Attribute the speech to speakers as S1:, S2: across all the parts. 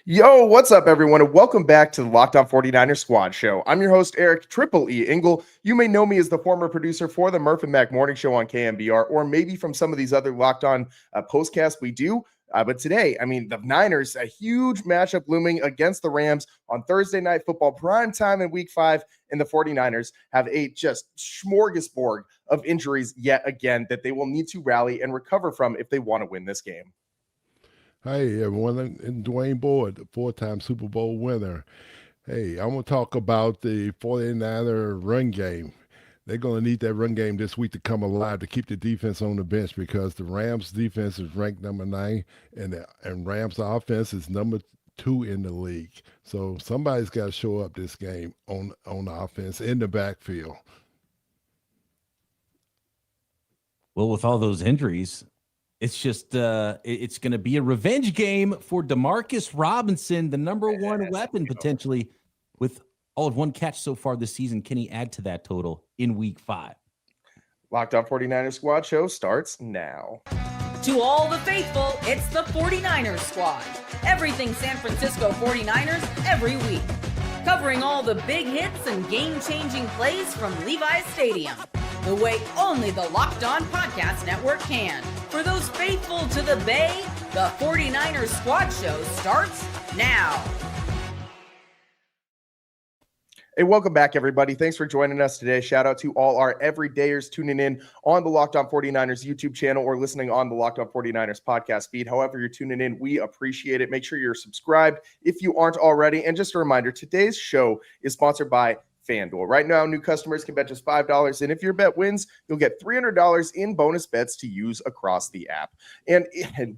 S1: Yo, what's up, everyone, and welcome back to the Locked On 49ers Squad Show. I'm your host, Eric Triple E. Engel. You may know me as the former producer for the Murph and Mac Morning Show on KMBR, or maybe from some of these other Locked On postcasts we do. But today, the Niners, a huge matchup looming against the Rams on Thursday Night Football, prime time in Week 5, and the 49ers have a just smorgasbord of injuries yet again that they will need to rally and recover from if they want to win this game.
S2: Hi, everyone. I'm Dwayne Boyd, the four-time Super Bowl winner. Hey, I'm going to talk about the 49er run game. They're going to need that run game this week to come alive to keep the defense on the bench because the Rams' defense is ranked number 9 and Rams' offense is number 2 in the league. So somebody's got to show up this game on the offense in the backfield.
S3: Well, with all those injuries, it's just it's going to be a revenge game for Demarcus Robinson, the number one weapon potentially, with all of one catch so far this season. Can he add to that total in Week 5?
S1: Locked On 49ers Squad Show starts now.
S4: To all the faithful, it's the 49ers Squad. Everything San Francisco 49ers every week. Covering all the big hits and game-changing plays from Levi's Stadium. The way only the Locked On Podcast Network can. For those faithful to the Bay, the 49ers Squad Show starts now.
S1: Hey, welcome back, everybody. Thanks for joining us today. Shout out to all our everydayers tuning in on the Locked On 49ers YouTube channel or listening on the Locked On 49ers podcast feed. However you're tuning in, we appreciate it. Make sure you're subscribed if you aren't already. And just a reminder, today's show is sponsored by FanDuel. Right now, new customers can bet just $5, and if your bet wins, you'll get $300 in bonus bets to use across the app. And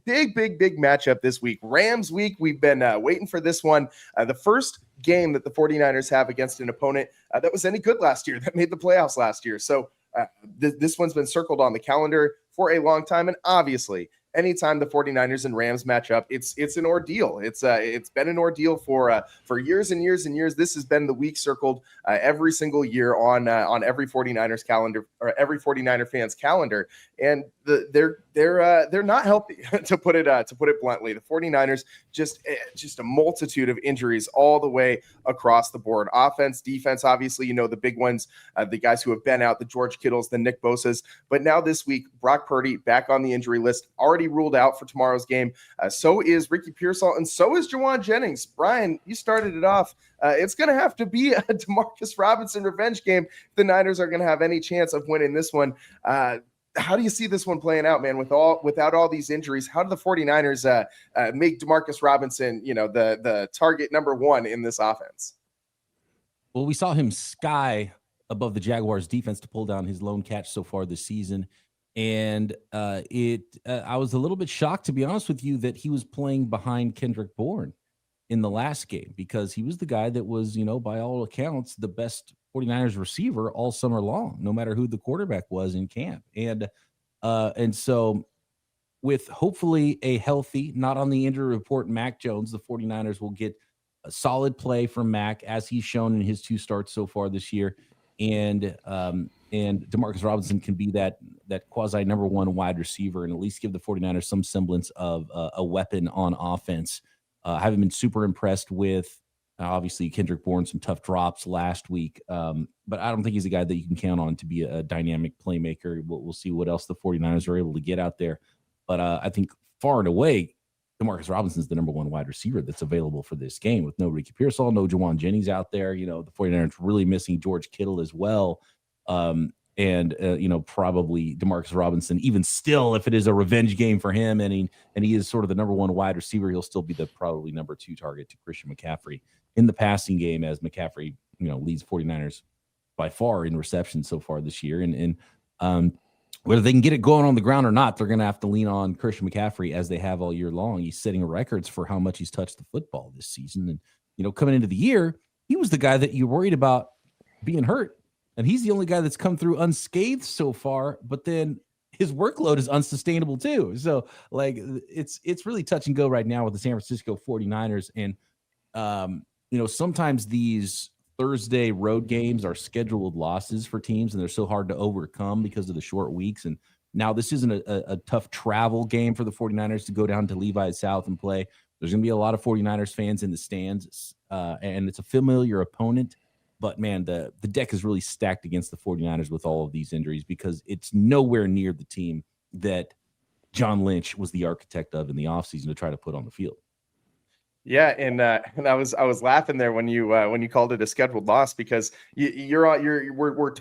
S1: big matchup this week. Rams week. We've been waiting for this one. The first game that the 49ers have against an opponent that was any good last year, that made the playoffs last year. So this one's been circled on the calendar for a long time, and obviously, anytime the 49ers and Rams match up, it's an ordeal. It's been an ordeal for years and years and years. This has been the week circled every single year on every 49ers calendar or every 49er fan's calendar, and they're not healthy to put it bluntly. The 49ers just a multitude of injuries all the way across the board. Offense, defense, obviously, the big ones, the guys who have been out, the George Kittles, the Nick Bosas, but now this week, Brock Purdy back on the injury list, already ruled out for tomorrow's game. So is Ricky Pearsall, and so is Jauan Jennings. Brian, you started it off. It's going to have to be a Demarcus Robinson revenge game if the Niners are going to have any chance of winning this one. How do you see this one playing out, man, without all these injuries? How do the 49ers make Demarcus Robinson, the target number 1 in this offense?
S3: Well, we saw him sky above the Jaguars defense to pull down his lone catch so far this season. And I was a little bit shocked, to be honest with you, that he was playing behind Kendrick Bourne in the last game, because he was the guy that was, by all accounts, the best 49ers receiver all summer long, no matter who the quarterback was in camp. And so with hopefully a healthy, not on the injury report, Mac Jones, the 49ers will get a solid play from Mac, as he's shown in his 2 starts so far this year. And Demarcus Robinson can be that quasi number 1 wide receiver and at least give the 49ers some semblance of a weapon on offense. I haven't been super impressed with, obviously, Kendrick Bourne, some tough drops last week. But I don't think he's a guy that you can count on to be a dynamic playmaker. We'll see what else the 49ers are able to get out there. But I think far and away, Demarcus Robinson is the number 1 wide receiver that's available for this game, with no Ricky Pearsall, no Jauan Jennings out there. The 49ers really missing George Kittle as well. Probably Demarcus Robinson, even still, if it is a revenge game for him and he is sort of the number 1 wide receiver, he'll still be the probably number 2 target to Christian McCaffrey in the passing game, as McCaffrey, leads 49ers by far in reception so far this year. And whether they can get it going on the ground or not, they're going to have to lean on Christian McCaffrey, as they have all year long. He's setting records for how much he's touched the football this season. And, coming into the year, he was the guy that you worried about being hurt. And he's the only guy that's come through unscathed so far, but then his workload is unsustainable too. So it's really touch and go right now with the San Francisco 49ers. And, sometimes these Thursday road games are scheduled losses for teams, and they're so hard to overcome because of the short weeks. And now this isn't a tough travel game for the 49ers to go down to Levi's South and play. There's going to be a lot of 49ers fans in the stands, and it's a familiar opponent. But, man, the deck is really stacked against the 49ers with all of these injuries because it's nowhere near the team that John Lynch was the architect of in the offseason to try to put on the field.
S1: Yeah, and I was laughing there when you called it a scheduled loss because we're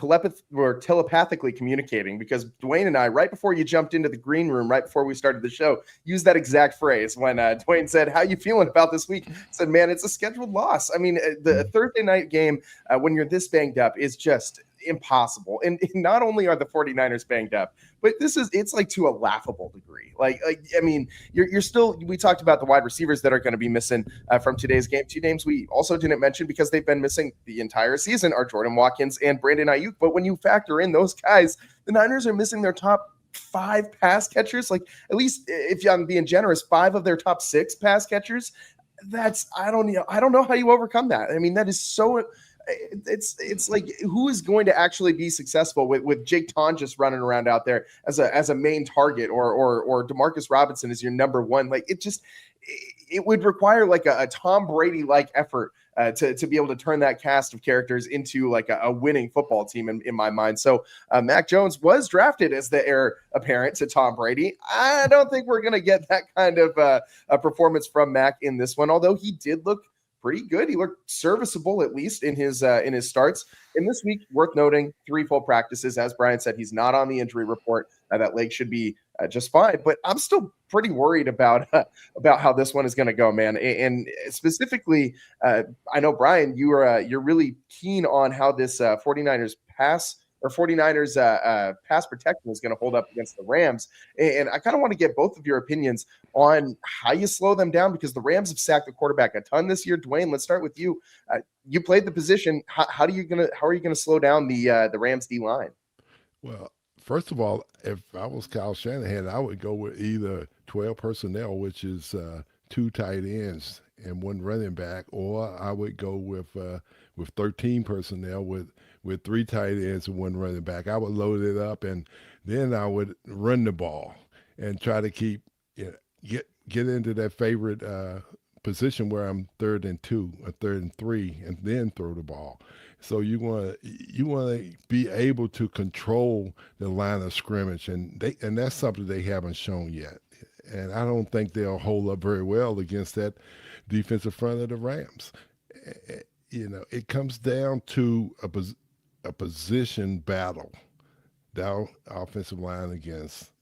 S1: telepathically communicating because Dwayne and I, right before you jumped into the green room, right before we started the show, used that exact phrase when Dwayne said, "How you feeling about this week?" I said, "Man, it's a scheduled loss." I mean, the Thursday night game when you're this banged up is just impossible. And not only are the 49ers banged up, but it's like to a laughable degree. Like I mean, you're still, we talked about the wide receivers that are going to be missing from today's game. Two names we also didn't mention because they've been missing the entire season are Jordan Watkins and Brandon Ayuk. But when you factor in those guys, the Niners are missing their top 5 pass catchers. Like, at least if I'm being generous, 5 of their top 6 pass catchers. I don't know how you overcome that. I mean, that is so. It's like, who is going to actually be successful with Jake Ton just running around out there as a main target or Demarcus Robinson is your number one? Like, it would require like a Tom Brady like effort to be able to turn that cast of characters into like a winning football team in my mind. So Mac Jones was drafted as the heir apparent to Tom Brady. I don't think we're going to get that kind of a performance from Mac in this one, although he did look pretty good. He looked serviceable, at least in his starts. In this week, worth noting, 3 full practices. As Brian said, he's not on the injury report. That leg should be just fine. But I'm still pretty worried about how this one is going to go, man. And specifically, I know, Brian, you're really keen on how this 49ers pass protection is going to hold up against the Rams. And I kind of want to get both of your opinions on how you slow them down, because the Rams have sacked the quarterback a ton this year. Dwayne, let's start with you. You played the position. How are you going to slow down the Rams D line?
S2: Well, first of all, if I was Kyle Shanahan, I would go with either 12 personnel, which is 2 tight ends and 1 running back, or I would go with 13 personnel with 3 tight ends and 1 running back. I would load it up, and then I would run the ball and try to keep get into that favorite position where I'm 3rd and 2 or 3rd and 3, and then throw the ball. So you want to be able to control the line of scrimmage, and that's something they haven't shown yet. And I don't think they'll hold up very well against that defensive front of the Rams. It comes down to a position battle, the offensive line against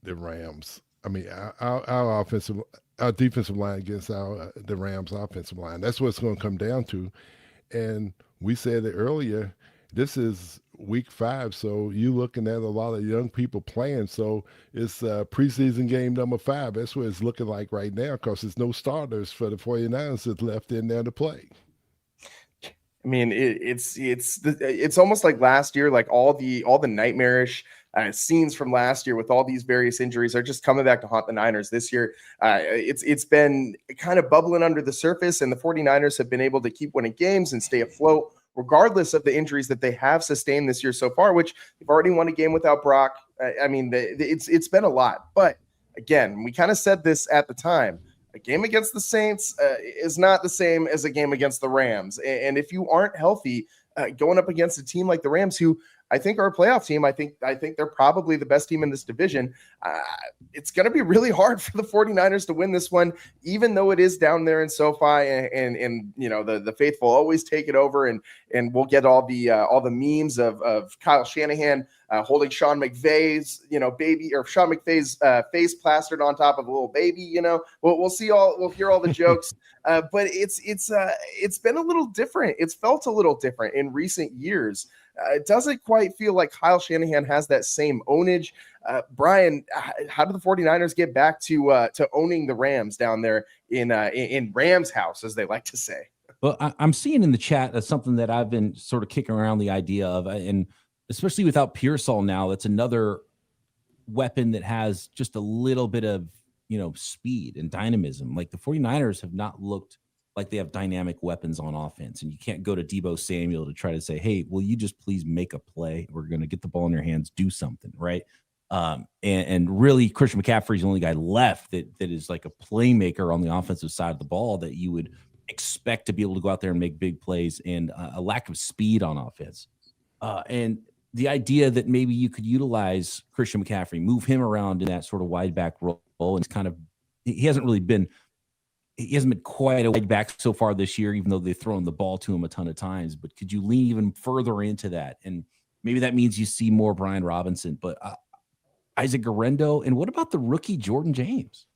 S2: the Rams. I mean, our defensive line against the Rams' offensive line. That's what it's going to come down to. And we said it earlier, this is week 5, so you're looking at a lot of young people playing. So it's preseason game number 5. That's what it's looking like right now, because there's no starters for the 49ers that's left in there to play.
S1: I mean, it's almost like last year, like all the nightmarish scenes from last year with all these various injuries are just coming back to haunt the Niners this year. It's been kind of bubbling under the surface, and the 49ers have been able to keep winning games and stay afloat regardless of the injuries that they have sustained this year so far, which they've already won a game without Brock. I mean, it's been a lot. But again, we kind of said this at the time. A game against the Saints is not the same as a game against the Rams. And if you aren't healthy, going up against a team like the Rams, who I think are a playoff team, I think they're probably the best team in this division. It's going to be really hard for the 49ers to win this one, even though it is down there in SoFi, and the faithful always take it over, and we'll get all the memes of Kyle Shanahan holding Sean McVay's baby, or Sean McVay's face plastered on top of a little baby. We'll hear all the jokes, but it's been a little different. It's felt a little different in recent years. It doesn't quite feel like Kyle Shanahan has that same ownage. Brian, how do the 49ers get back to owning the Rams down there in Rams house, as they like to say?
S3: Well, I'm seeing in the chat something that I've been sort of kicking around the idea of, and especially without Pearsall now, that's another weapon that has just a little bit of speed and dynamism. Like, the 49ers have not looked like they have dynamic weapons on offense, and you can't go to Deebo Samuel to try to say, hey, will you just please make a play? We're going to get the ball in your hands, do something, right? And really, Christian McCaffrey's the only guy left that is like a playmaker on the offensive side of the ball that you would expect to be able to go out there and make big plays, and a lack of speed on offense. And the idea that maybe you could utilize Christian McCaffrey, move him around in that sort of wide back role, and it's kind of he hasn't been quite a wide back so far this year, even though they've thrown the ball to him a ton of times. But could you lean even further into that? And maybe that means you see more Brian Robinson, but Isaac Guerrero, and what about the rookie Jordan James?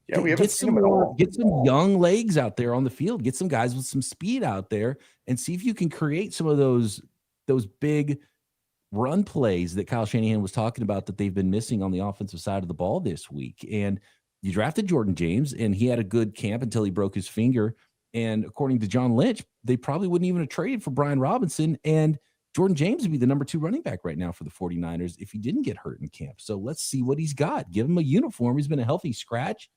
S1: Yeah, we haven't seen him at all.
S3: Get some young legs out there on the field. Get some guys with some speed out there, and see if you can create some of those big run plays that Kyle Shanahan was talking about that they've been missing on the offensive side of the ball this week. And you drafted Jordan James, and he had a good camp until he broke his finger. And according to John Lynch, they probably wouldn't even have traded for Brian Robinson, and Jordan James would be the number 2 running back right now for the 49ers if he didn't get hurt in camp. So let's see what he's got. Give him a uniform. He's been a healthy scratch.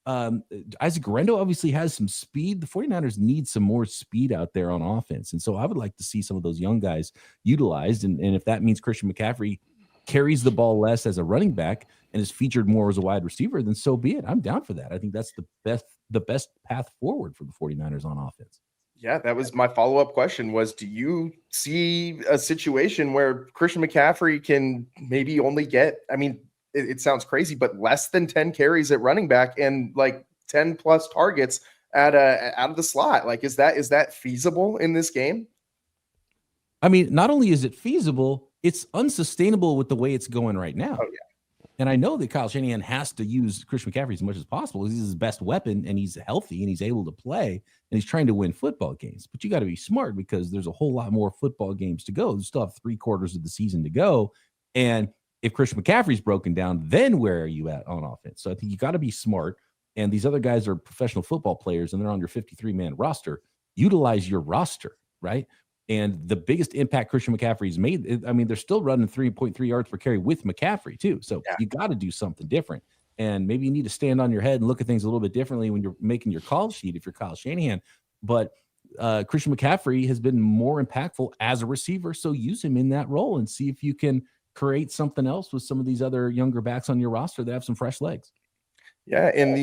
S3: Isaac Guerrero obviously has some speed. The 49ers need some more speed out there on offense. And so I would like to see some of those young guys utilized. And if that means Christian McCaffrey carries the ball less as a running back and is featured more as a wide receiver, then so be it. I'm down for that. I think that's the best path forward for the 49ers on offense.
S1: Yeah, that was my follow-up question was, do you see a situation where Christian McCaffrey can maybe only get, I mean, it sounds crazy, but less than 10 carries at running back and like 10 plus targets out of the slot? Like, is that feasible in this game?
S3: I mean, not only is it feasible, it's unsustainable with the way it's going right now.
S1: Oh, yeah.
S3: And I know that Kyle Shanahan has to use Christian McCaffrey as much as possible. He's his best weapon, and he's healthy, and he's able to play, and he's trying to win football games. But you got to be smart because there's a whole lot more football games to go. You still have 3/4 of the season to go. And if Christian McCaffrey's broken down, then where are you at on offense? So I think you got to be smart. And these other guys are professional football players, and they're on your 53-man roster. Utilize your roster, right? And the biggest impact Christian McCaffrey's made, I mean, they're still running 3.3 yards per carry with McCaffrey too. So you got to do something different. And maybe you need to stand on your head and look at things a little bit differently when you're making your call sheet if you're Kyle Shanahan. But Christian McCaffrey has been more impactful as a receiver. So use him in that role and see if you can create something else with some of these other younger backs on your roster that have some fresh legs.
S1: Yeah. And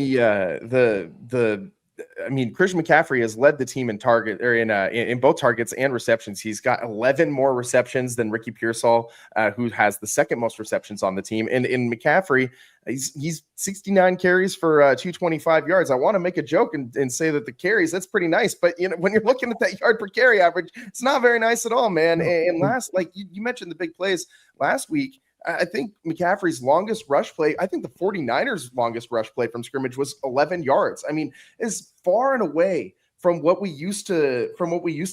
S1: I mean, Christian McCaffrey has led the team in target or in both targets and receptions. He's got 11 more receptions than Ricky Pearsall, who has the second most receptions on the team. And in McCaffrey, he's 69 carries for 225 yards. I want to make a joke and say that the carries, that's pretty nice. But you know, when you're looking at that yard per carry average, it's not very nice at all, man. And last, like you mentioned the big plays last week, I think McCaffrey's longest rush play, I think the 49ers' longest rush play from scrimmage was 11 yards. I mean, is far and away from what we used to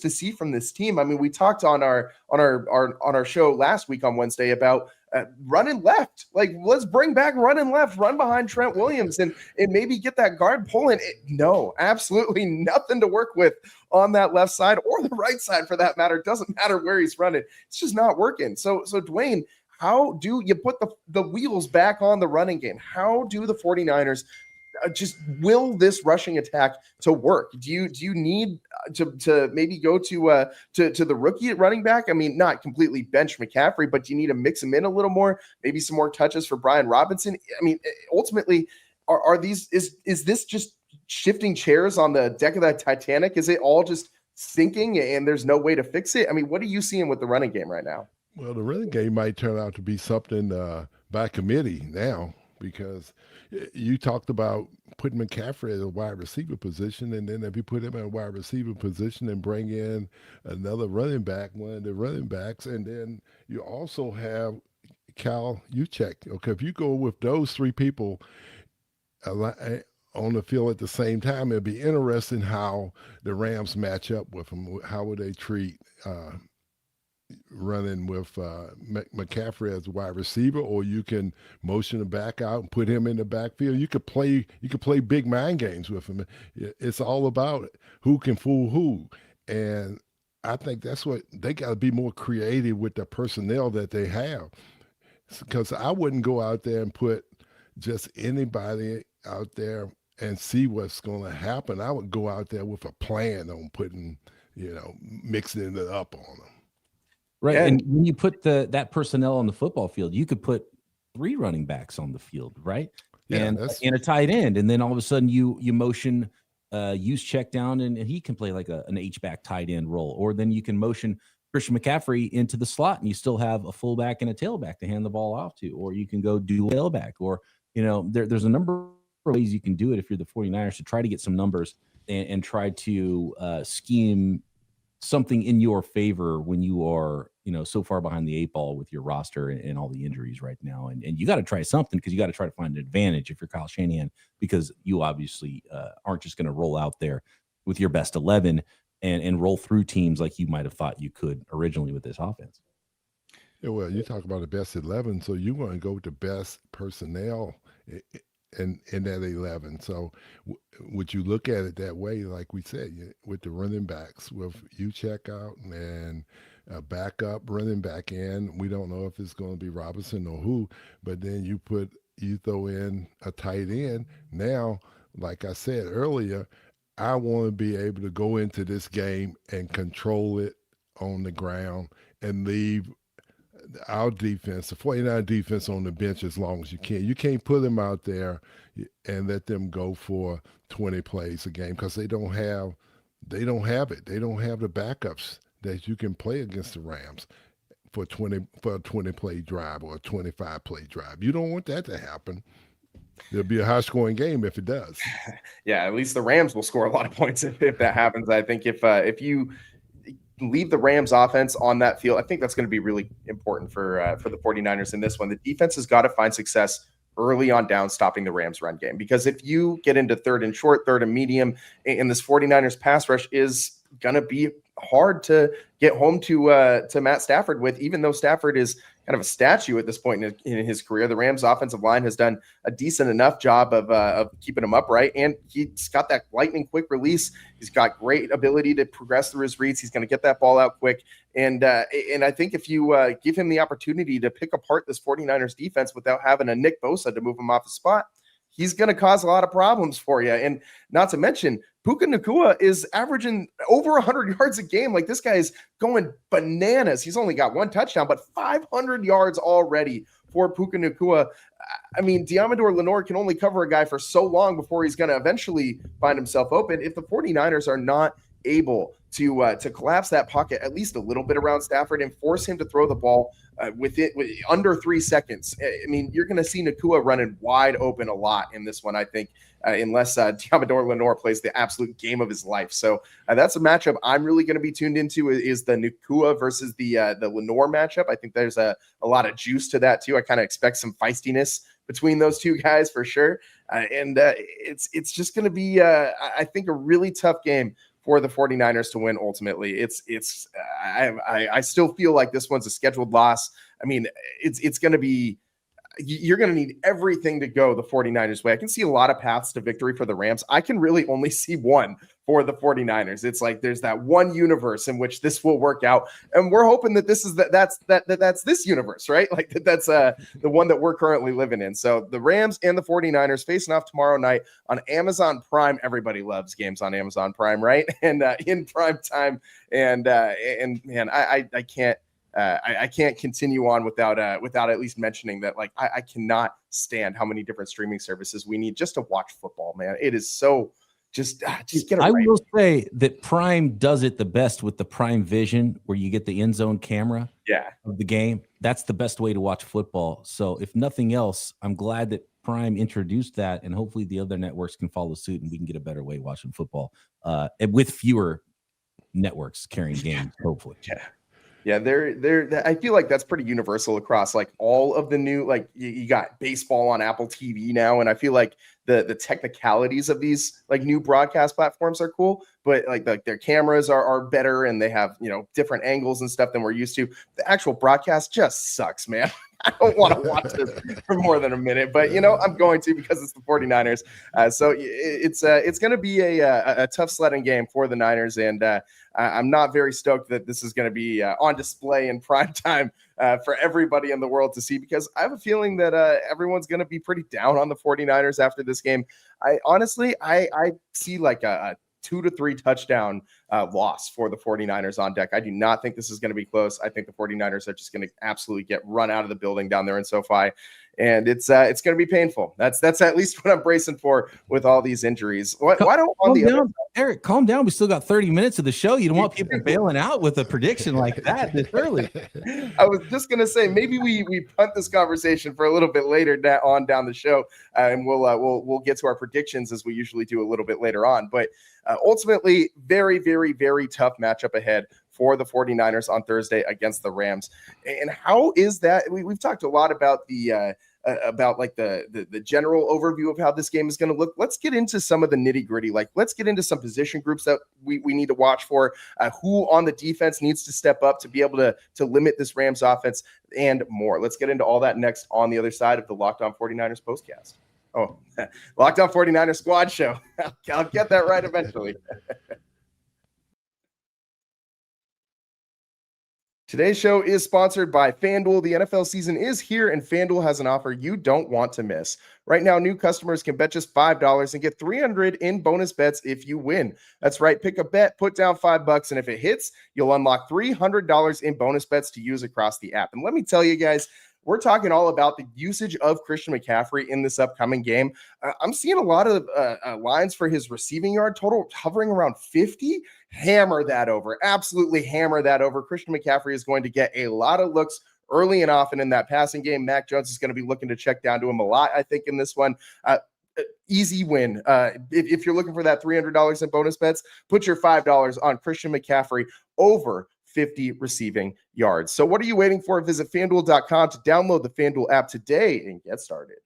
S1: see from this team. I mean, we talked on our show last week on Wednesday about running left. Like, let's bring back running left, run behind Trent Williams, and maybe get that guard pulling. No, absolutely nothing to work with on that left side or the right side for that matter. It doesn't matter where he's running. It's just not working. So Dwayne, how do you put the wheels back on the running game? How do the 49ers just will this rushing attack to work? Do you need to maybe go to the rookie at running back? I mean, not completely bench McCaffrey, but do you need to mix him in a little more? Maybe some more touches for Brian Robinson. I mean, ultimately, is this just shifting chairs on the deck of that Titanic? Is it all just sinking and there's no way to fix it? I mean, what are you seeing with the running game right now?
S2: Well, the running game might turn out to be something by committee now, because you talked about putting McCaffrey at a wide receiver position, and then if you put him at a wide receiver position and bring in another running back, one of the running backs, and then you also have Cal Juszczyk. Okay, if you go with those three people on the field at the same time, it'd be interesting how the Rams match up with them. How would they treat running with McCaffrey as a wide receiver, or you can motion him back out and put him in the backfield. You could play big mind games with him. It's all about who can fool who. And I think that's what they got to be more creative with the personnel that they have. Because I wouldn't go out there and put just anybody out there and see what's going to happen. I would go out there with a plan on putting, mixing it up on them.
S3: Right.
S1: Yeah.
S3: And when you put that personnel on the football field, you could put 3 running backs on the field, right?
S2: Yeah,
S3: And a tight end. And then all of a sudden you motion use check down and he can play like an H-back tight end role. Or then you can motion Christian McCaffrey into the slot and you still have a fullback and a tailback to hand the ball off to. Or you can go do a tailback. Or, there's a number of ways you can do it if you're the 49ers to try to get some numbers and try to scheme something in your favor when you are, so far behind the 8 ball with your roster and all the injuries right now. And you got to try something because you got to try to find an advantage if you're Kyle Shanahan, because you obviously aren't just going to roll out there with your best 11 and roll through teams like you might have thought you could originally with this offense.
S2: Yeah, well, you talk about the best 11, so you want to go with the best personnel in that 11. So would you look at it that way, like we said, with the running backs, with you check out and a backup running back in? We don't know if it's going to be Robinson or who, but then you throw in a tight end. Now, like I said earlier, I want to be able to go into this game and control it on the ground and leave our defense, the 49 defense, on the bench as long as you can. You can't put them out there and let them go for 20 plays a game because they don't have it. They don't have the backups that you can play against the Rams for a 20-play drive or a 25-play drive. You don't want that to happen. It'll be a high-scoring game if it does.
S1: Yeah, at least the Rams will score a lot of points if that happens. I think if you leave the Rams offense on that field, I think that's going to be really important for the 49ers in this one. The defense has got to find success early on down stopping the Rams run game, because if you get into 3rd and short, 3rd and medium, and this 49ers pass rush is going to be hard to get home to Matt Stafford with, even though Stafford is kind of a statue at this point in his career. The Rams offensive line has done a decent enough job of keeping him upright, and he's got that lightning quick release. He's got great ability to progress through his reads. He's going to get that ball out quick. And I think if you give him the opportunity to pick apart this 49ers defense without having a Nick Bosa to move him off the spot, he's going to cause a lot of problems for you. And not to mention, Puka Nacua is averaging over 100 yards a game. Like, this guy is going bananas. He's only got 1 touchdown, but 500 yards already for Puka Nacua. I mean, Diamador Lenore can only cover a guy for so long before he's going to eventually find himself open. If the 49ers are not able to collapse that pocket at least a little bit around Stafford and force him to throw the ball with under 3 seconds, I mean, you're going to see Nacua running wide open a lot in this one, I think, unless Diamador Lenore plays the absolute game of his life. So that's a matchup I'm really going to be tuned into, is the Nacua versus the Lenore matchup. I think there's a lot of juice to that too. I kind of expect some feistiness between those two guys for sure. And it's just going to be, I think, a really tough game for the 49ers to win. Ultimately, I still feel like this one's a scheduled loss. I mean, it's going to be, you're going to need everything to go the 49ers way. I can see a lot of paths to victory for the Rams. I can really only see one for the 49ers. It's like there's that one universe in which this will work out, and we're hoping that this is that's this universe, right? Like that's the one that we're currently living in. So the Rams and the 49ers facing off tomorrow night on Amazon Prime. Everybody loves games on Amazon Prime, right? And in prime time. And man, I can't. I can't continue on without at least mentioning that, like, I cannot stand how many different streaming services we need just to watch football, man. It is so just get it right.
S3: I will say that Prime does it the best with the Prime Vision, where you get the end zone camera of the game. That's the best way to watch football. So if nothing else, I'm glad that Prime introduced that, and hopefully the other networks can follow suit and we can get a better way watching football and with fewer networks carrying games, hopefully.
S1: Yeah, they're I feel like that's pretty universal across like all of the new, like you got baseball on Apple TV now, and I feel like the technicalities of these like new broadcast platforms are cool, but like their cameras are better, and they have, different angles and stuff than we're used to. The actual broadcast just sucks, man. I don't want to watch this for more than a minute, but I'm going to, because it's the 49ers. So it's going to be a tough sledding game for the Niners, and I'm not very stoked that this is going to be on display in prime time for everybody in the world to see, because I have a feeling that everyone's going to be pretty down on the 49ers after this game. I honestly see like a 2 to 3 touchdown loss for the 49ers on deck. I do not think this is going to be close. I think the 49ers are just going to absolutely get run out of the building down there in SoFi. And it's going to be painful. That's at least what I'm bracing for with all these injuries. Why don't on the other
S3: Eric, calm down. We still got 30 minutes of the show. You don't want people bailing out with a prediction like that this early.
S1: I was just going to say, maybe we punt this conversation for a little bit later on down the show, and we'll get to our predictions as we usually do a little bit later on. But ultimately, very, very, very tough matchup ahead for the 49ers on Thursday against the Rams. And how is that? We've talked a lot about the general overview of how this game is going to look. Let's get into some of the nitty gritty. Like, let's get into some position groups that we need to watch for, who on the defense needs to step up to be able to limit this Rams offense, and more. Let's get into all that next on the other side of the Locked On 49ers postcast. Oh, Locked On 49ers squad show. I'll get that right eventually. Today's show is sponsored by FanDuel. The NFL season is here, and FanDuel has an offer you don't want to miss. Right now, new customers can bet just $5 and get $300 in bonus bets if you win. That's right. Pick a bet, put down $5, and if it hits, you'll unlock $300 in bonus bets to use across the app. And let me tell you guys, we're talking all about the usage of Christian McCaffrey in this upcoming game. I'm seeing a lot of lines for his receiving yard total hovering around 50. Hammer that over. Absolutely hammer that over. Christian McCaffrey is going to get a lot of looks early and often in that passing game. Mac Jones is going to be looking to check down to him a lot, I think, in this one. Easy win. If you're looking for that $300 in bonus bets, put your $5 on Christian McCaffrey over 50 receiving yards. So what are you waiting for? Visit FanDuel.com to download the FanDuel app today and get started.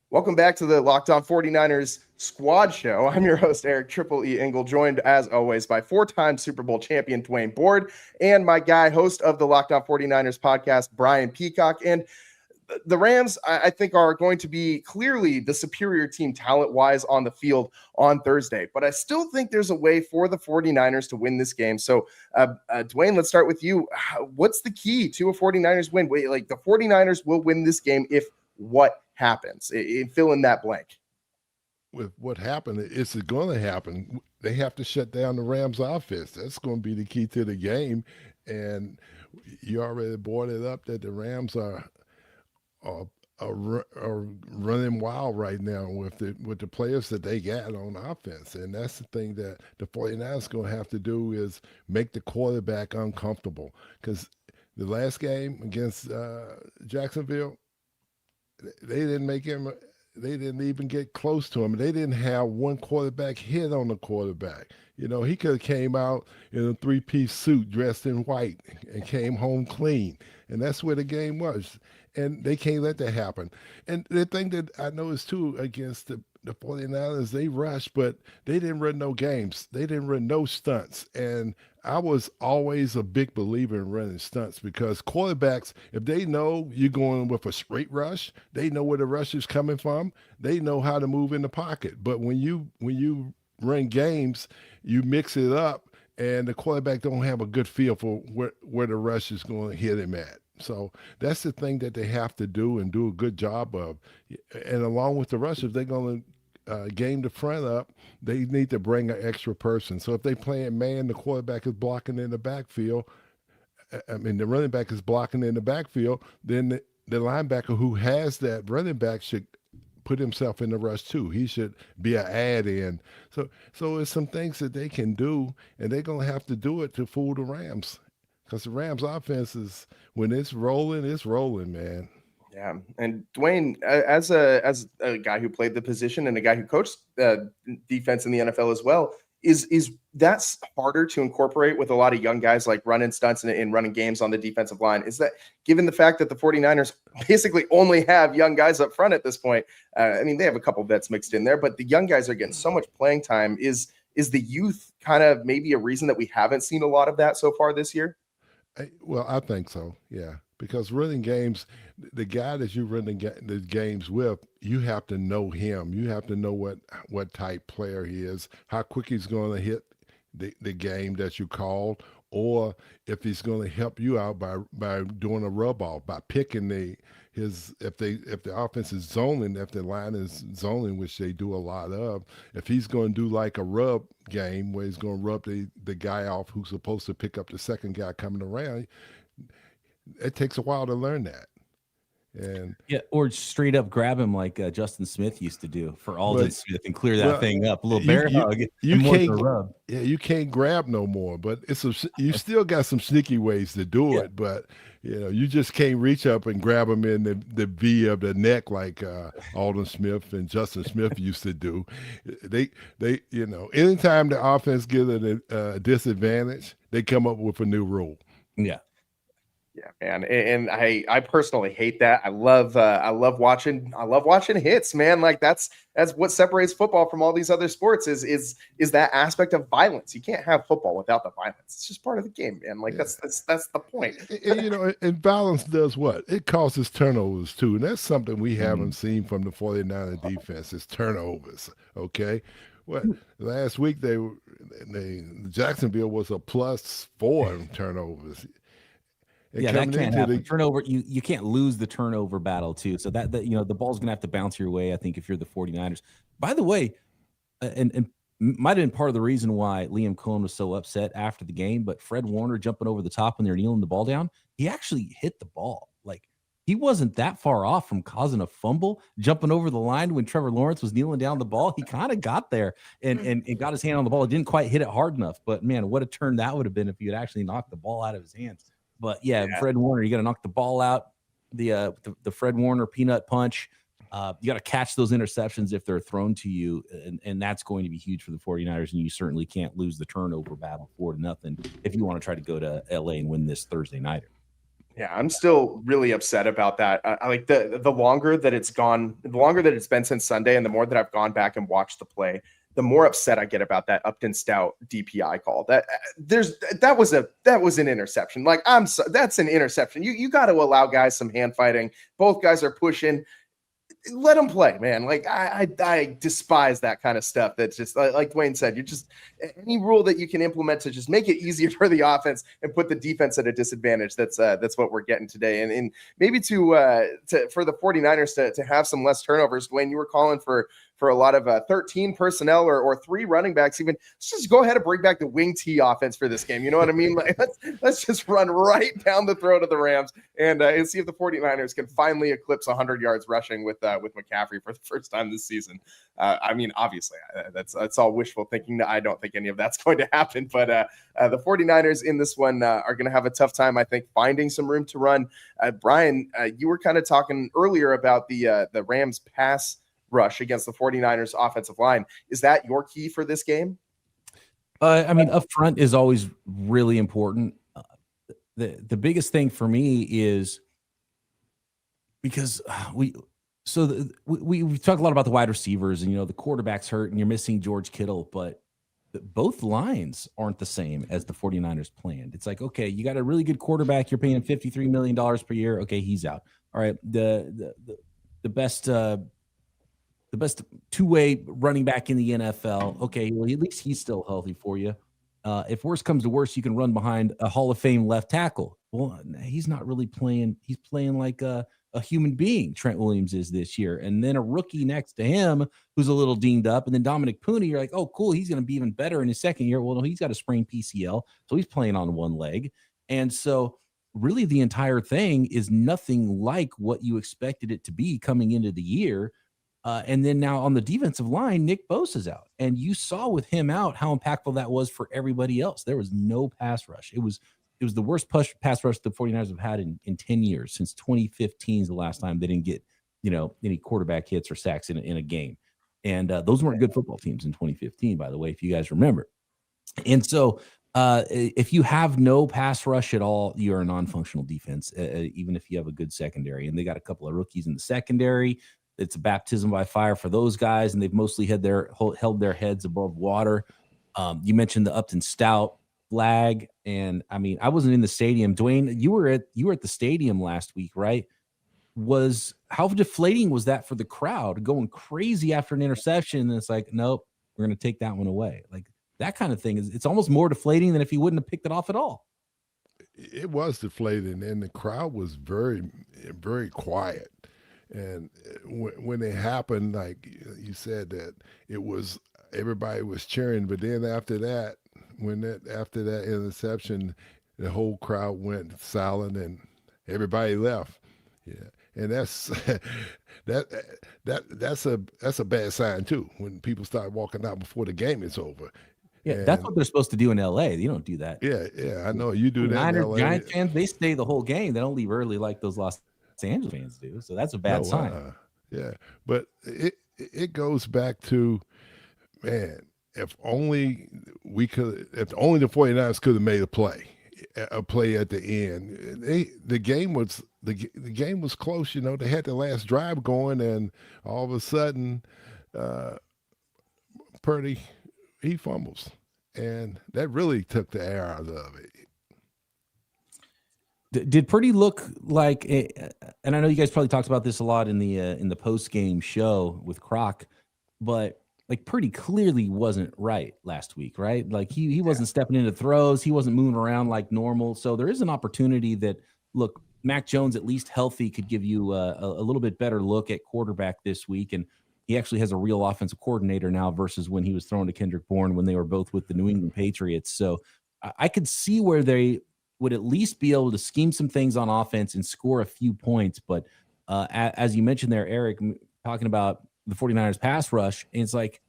S1: Welcome back to the Locked On 49ers squad show. I'm your host, Eric Triple E Engel, joined as always by four-time Super Bowl champion Dwayne Board and my guy, host of the Locked On 49ers podcast, Brian Peacock. And the Rams, I think, are going to be clearly the superior team talent-wise on the field on Thursday. But I still think there's a way for the 49ers to win this game. So, Dwayne, let's start with you. What's the key to a 49ers win? Like, the 49ers will win this game if what happens? Fill in that blank.
S2: With what happened, it's going to happen. They have to shut down the Rams offense. That's going to be the key to the game. And you already brought it up that the Rams are running wild right now with the players that they got on offense. And that's the thing that the 49ers going to have to do is make the quarterback uncomfortable. Because the last game against Jacksonville, they didn't even get close to him. They didn't have one quarterback hit on the quarterback. You know, he could have came out in a three-piece suit dressed in white and came home clean. And that's where the game was. And they can't let that happen. And the thing that I noticed, too, against the 49ers, they rushed, but they didn't run no games. They didn't run no stunts. And I was always a big believer in running stunts because quarterbacks, if they know you're going with a straight rush, they know where the rush is coming from. They know how to move in the pocket. But when you run games, you mix it up, and the quarterback don't have a good feel for where the rush is going to hit him at. So that's the thing that they have to do and do a good job of. And along with the rush, if they're going to game the front up, they need to bring an extra person. So if they playing man, the quarterback is blocking in the backfield. The running back is blocking in the backfield. Then the linebacker who has that running back should put himself in the rush too. He should be an add-in. So it's some things that they can do, and they're going to have to do it to fool the Rams. Because the Rams offense is, when it's rolling, man.
S1: Yeah. And Dwayne, as a guy who played the position and a guy who coached defense in the NFL as well, is that's harder to incorporate with a lot of young guys, like running stunts and running games on the defensive line? Is that, given the fact that the 49ers basically only have young guys up front at this point? I mean, they have a couple vets mixed in there, but the young guys are getting so much playing time. Is the youth kind of maybe a reason that we haven't seen a lot of that so far this year?
S2: Well, I think so, yeah. Because running games, the guy that you run the games with, you have to know him. You have to know what type player he is, how quick he's going to hit the game that you called, or if he's going to help you out by doing a rub off, by picking the if the offense is zoning, if the line is zoning, which they do a lot of, if he's going to do like a rub game where he's going to rub the guy off who's supposed to pick up the second guy coming around, it takes a while to learn that. And
S3: yeah, or straight up grab him like Justin Smith used to do for Aldon Smith and clear that thing up. A little bear hug.
S2: You can't grab no more, but you still got some sneaky ways to do it. But you just can't reach up and grab him in the V of the neck like Aldon Smith and Justin Smith used to do. They anytime the offense gets a disadvantage, they come up with a new rule.
S3: Yeah.
S1: Yeah, man, and I personally hate that. I love watching hits, man. Like that's what separates football from all these other sports is that aspect of violence. You can't have football without the violence. It's just part of the game, man. Like that's the point.
S2: And violence does what? It causes turnovers too, and that's something we haven't seen from the 49er defense is turnovers. Okay. What last week Jacksonville was a +4 in turnovers.
S3: Yeah, that can't happen. Turnover, you can't lose the turnover battle too. So that the ball's gonna have to bounce your way, I think, if you're the 49ers. By the way, and might have been part of the reason why Liam Cohen was so upset after the game, but Fred Warner jumping over the top when they're kneeling the ball down, he actually hit the ball. Like he wasn't that far off from causing a fumble, jumping over the line when Trevor Lawrence was kneeling down the ball. He kind of got there and got his hand on the ball. It didn't quite hit it hard enough, but man, what a turn that would have been if he had actually knocked the ball out of his hands. But yeah, Fred Warner, you got to knock the ball out. The Fred Warner peanut punch. You got to catch those interceptions if they're thrown to you, and that's going to be huge for the 49ers. And you certainly can't lose the turnover battle 4-0 if you want to try to go to LA and win this Thursday night.
S1: Yeah, I'm still really upset about that. I like the longer that it's been since Sunday, and the more that I've gone back and watched the play, the more upset I get about that Upton Stout DPI call. That was an interception. Like that's an interception. You got to allow guys some hand fighting. Both guys are pushing. Let them play, man. Like I despise that kind of stuff. That's just like Dwayne said. You just any rule that you can implement to just make it easier for the offense and put the defense at a disadvantage. That's what we're getting today. And maybe for the 49ers to have some less turnovers. Dwayne, you were calling for a lot of 13 personnel or 3 running backs. Even let's just go ahead and bring back the wing T offense for this game. You know what I mean? Like let's just run right down the throat of the Rams and see if the 49ers can finally eclipse 100 yards rushing with McCaffrey for the first time this season. I mean, obviously that's all wishful thinking. I don't think any of that's going to happen, but the 49ers in this one are going to have a tough time, I think, finding some room to run. Brian, you were kind of talking earlier about the Rams pass rush against the 49ers offensive line. Is that your key for this game?
S3: I mean, up front is always really important. The biggest thing for me is because we talk a lot about the wide receivers and, the quarterback's hurt and you're missing George Kittle, but both lines aren't the same as the 49ers planned. It's like, okay, you got a really good quarterback. You're paying $53 million per year. Okay, he's out. All right. The best two-way running back in the NFL. Okay, well, at least he's still healthy for you. If worse comes to worse, you can run behind a Hall of Fame left tackle. Well, he's not really playing. He's playing like a human being, Trent Williams is this year. And then a rookie next to him who's a little dinged up. And then Dominic Pooney, you're like, oh, cool, he's going to be even better in his second year. Well, no, he's got a sprained PCL, so he's playing on one leg. And so really the entire thing is nothing like what you expected it to be coming into the year. And then now on the defensive line, Nick Bosa's out. And you saw with him out how impactful that was for everybody else. There was no pass rush. It was the worst pass rush the 49ers have had in 10 years. Since 2015 is the last time they didn't get, any quarterback hits or sacks in a game. And those weren't good football teams in 2015, by the way, if you guys remember. And so if you have no pass rush at all, you're a non-functional defense, even if you have a good secondary. And they got a couple of rookies in the secondary. It's a baptism by fire for those guys, and they've mostly held their heads above water. You mentioned the Upton Stout flag, and I mean, I wasn't in the stadium. Dwayne, you were at the stadium last week, right? How deflating was that for the crowd going crazy after an interception? And it's like, nope, we're going to take that one away. Like that kind of thing it's almost more deflating than if he wouldn't have picked it off at all.
S2: it was deflating, and the crowd was very, very quiet. And when it happened, like you said, that it was everybody was cheering, but then after that, after that interception, the whole crowd went silent and everybody left. Yeah, and that's that's a bad sign too when people start walking out before the game is over.
S3: Yeah, that's what they're supposed to do in LA. You don't do that.
S2: Yeah, I know you do that in
S3: Niners,
S2: LA.
S3: Giants fans, they stay the whole game. They don't leave early like those Los Angeles fans do. So that's a bad sign.
S2: Yeah, but it goes back to, man, if only the 49ers could have made a play at the end. The game was close. You know, they had the last drive going, and all of a sudden, Purdy, he fumbles, and that really took the air out of it.
S3: Did Purdy look like? And I know you guys probably talked about this a lot in the post game show with Croc, but like Purdy clearly wasn't right last week, right? Like he wasn't stepping into throws, he wasn't moving around like normal. So there is an opportunity that, look, Mac Jones at least healthy could give you a little bit better look at quarterback this week, and he actually has a real offensive coordinator now versus when he was thrown to Kendrick Bourne when they were both with the New England Patriots. So I could see where they would at least be able to scheme some things on offense and score a few points. But as you mentioned there, Eric, talking about the 49ers pass rush, and it's like,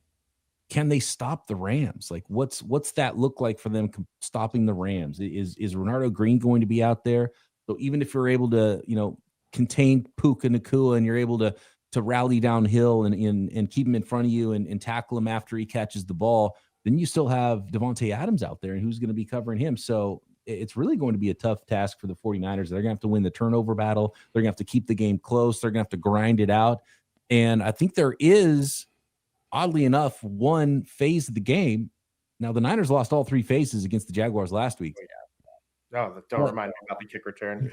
S3: can they stop the Rams? Like, what's that look like for them stopping the Rams? Is Renardo Green going to be out there? So even if you're able to, contain Puka Nacua and you're able to rally downhill and keep him in front of you and tackle him after he catches the ball, then you still have Devontae Adams out there, and who's going to be covering him? So it's really going to be a tough task for the 49ers. They're going to have to win the turnover battle. They're going to have to keep the game close. They're going to have to grind it out. And I think there is, oddly enough, one phase of the game. Now, the Niners lost all three phases against the Jaguars last week.
S1: Oh, don't remind me about the kick return.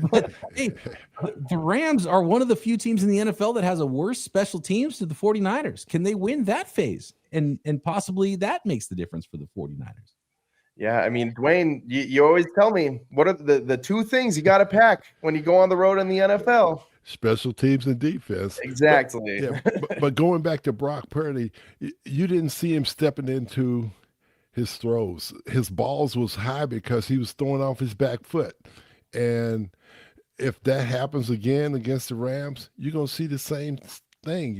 S3: But hey, the Rams are one of the few teams in the NFL that has a worse special teams to the 49ers. Can they win that phase? And possibly that makes the difference for the 49ers.
S1: Yeah, I mean, Dwayne, you always tell me, what are the two things you got to pack when you go on the road in the NFL?
S2: Special teams and defense.
S1: Exactly.
S2: But going back to Brock Purdy, you didn't see him stepping into his throws. His balls was high because he was throwing off his back foot. And if that happens again against the Rams, you're going to see the same thing,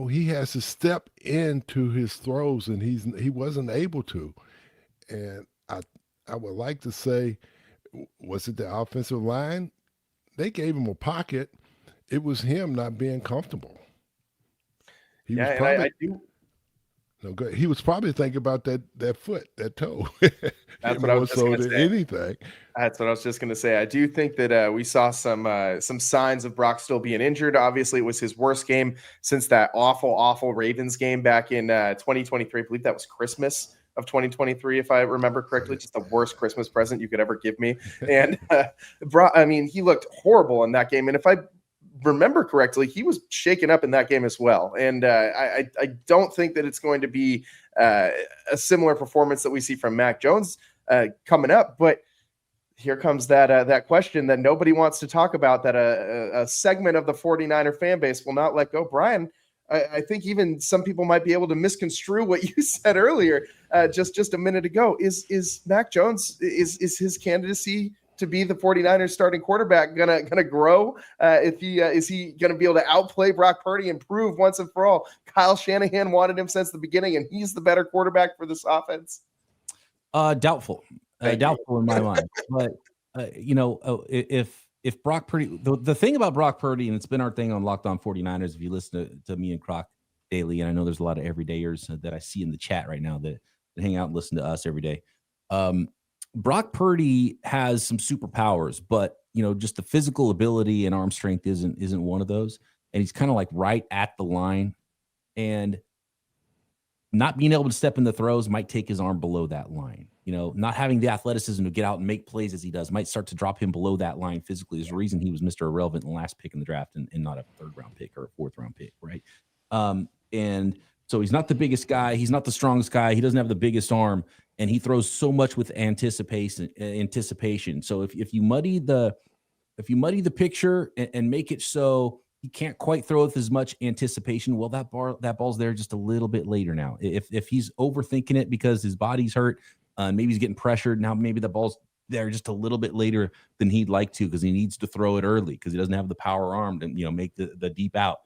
S2: He has to step into his throws, and he wasn't able to. And I would like to say, was it the offensive line? They gave him a pocket. It was him not being comfortable. He was probably thinking about that foot, that toe.
S1: That's what I was just going to say.
S2: Anything.
S1: That's what I was just going to say. I do think that we saw some signs of Brock still being injured. Obviously, it was his worst game since that awful Ravens game back in 2023. I believe that was Christmas of 2023, if I remember correctly. Just the worst Christmas present you could ever give me. And Brock, I mean, he looked horrible in that game. And if I remember correctly, he was shaken up in that game as well. And I don't think that it's going to be a similar performance that we see from Mac Jones coming up. But here comes that question that nobody wants to talk about, that a segment of the 49er fan base will not let go. Brian, I think even some people might be able to misconstrue what you said earlier just a minute ago. Is Mac Jones, is his candidacy to be the 49ers starting quarterback gonna grow? Is he gonna be able to outplay Brock Purdy and prove once and for all Kyle Shanahan wanted him since the beginning and he's the better quarterback for this offense?
S3: Doubtful in my mind. But if Brock Purdy, the thing about Brock Purdy, and it's been our thing on Locked On 49ers, if you listen to me and Croc daily, and I know there's a lot of everydayers that I see in the chat right now that hang out and listen to us every day. Brock Purdy has some superpowers, but just the physical ability and arm strength isn't one of those. And he's kind of like right at the line, and not being able to step in the throws might take his arm below that line. Not having the athleticism to get out and make plays as he does might start to drop him below that line physically. There's a reason he was Mr. Irrelevant in the last pick in the draft and not a third-round pick or a fourth-round pick, right? And so he's not the biggest guy. He's not the strongest guy. He doesn't have the biggest arm. and he throws so much with anticipation. So if you muddy the picture and make it so he can't quite throw with as much anticipation, well, that ball's there just a little bit later now. If he's overthinking it because his body's hurt, maybe he's getting pressured now, maybe the ball's there just a little bit later than he'd like to, because he needs to throw it early because he doesn't have the power arm to make the deep out.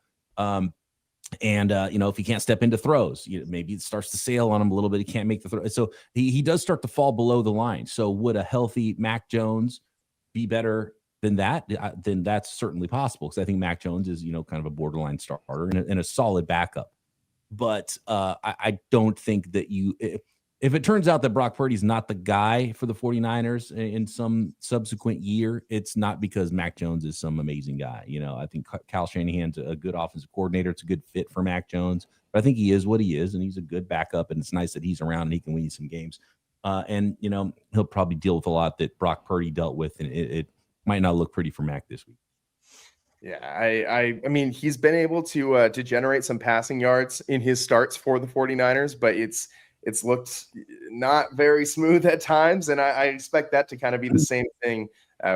S3: If he can't step into throws, maybe it starts to sail on him a little bit. He can't make the throw. So he does start to fall below the line. So would a healthy Mac Jones be better than that? Then that's certainly possible, because I think Mac Jones is, kind of a borderline starter and a solid backup. But I don't think that if it turns out that Brock Purdy is not the guy for the 49ers in some subsequent year, it's not because Mac Jones is some amazing guy. I think Kyle Shanahan's a good offensive coordinator. It's a good fit for Mac Jones. But I think he is what he is, and he's a good backup, and it's nice that he's around and he can win you some games. He'll probably deal with a lot that Brock Purdy dealt with, and it might not look pretty for Mac this week.
S1: Yeah, I mean, he's been able to generate some passing yards in his starts for the 49ers, but it's looked not very smooth at times, and I expect that to kind of be the same thing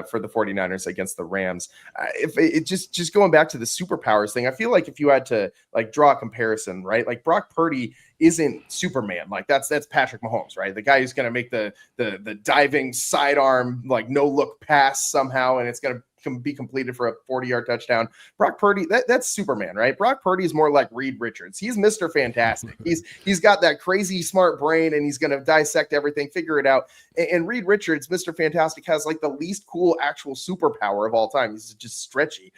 S1: for the 49ers against the Rams. If it just going back to the superpowers thing, I feel like if you had to draw a comparison, right? Like Brock Purdy isn't Superman. Like that's Patrick Mahomes, right? The guy who's going to make the diving sidearm no look pass somehow, and it's going to be completed for a 40-yard touchdown. Brock Purdy, that's Superman, right? Brock Purdy is more like Reed Richards. He's Mr. Fantastic. He's got that crazy smart brain, and he's going to dissect everything, figure it out. And Reed Richards, Mr. Fantastic, has the least cool actual superpower of all time. He's just stretchy.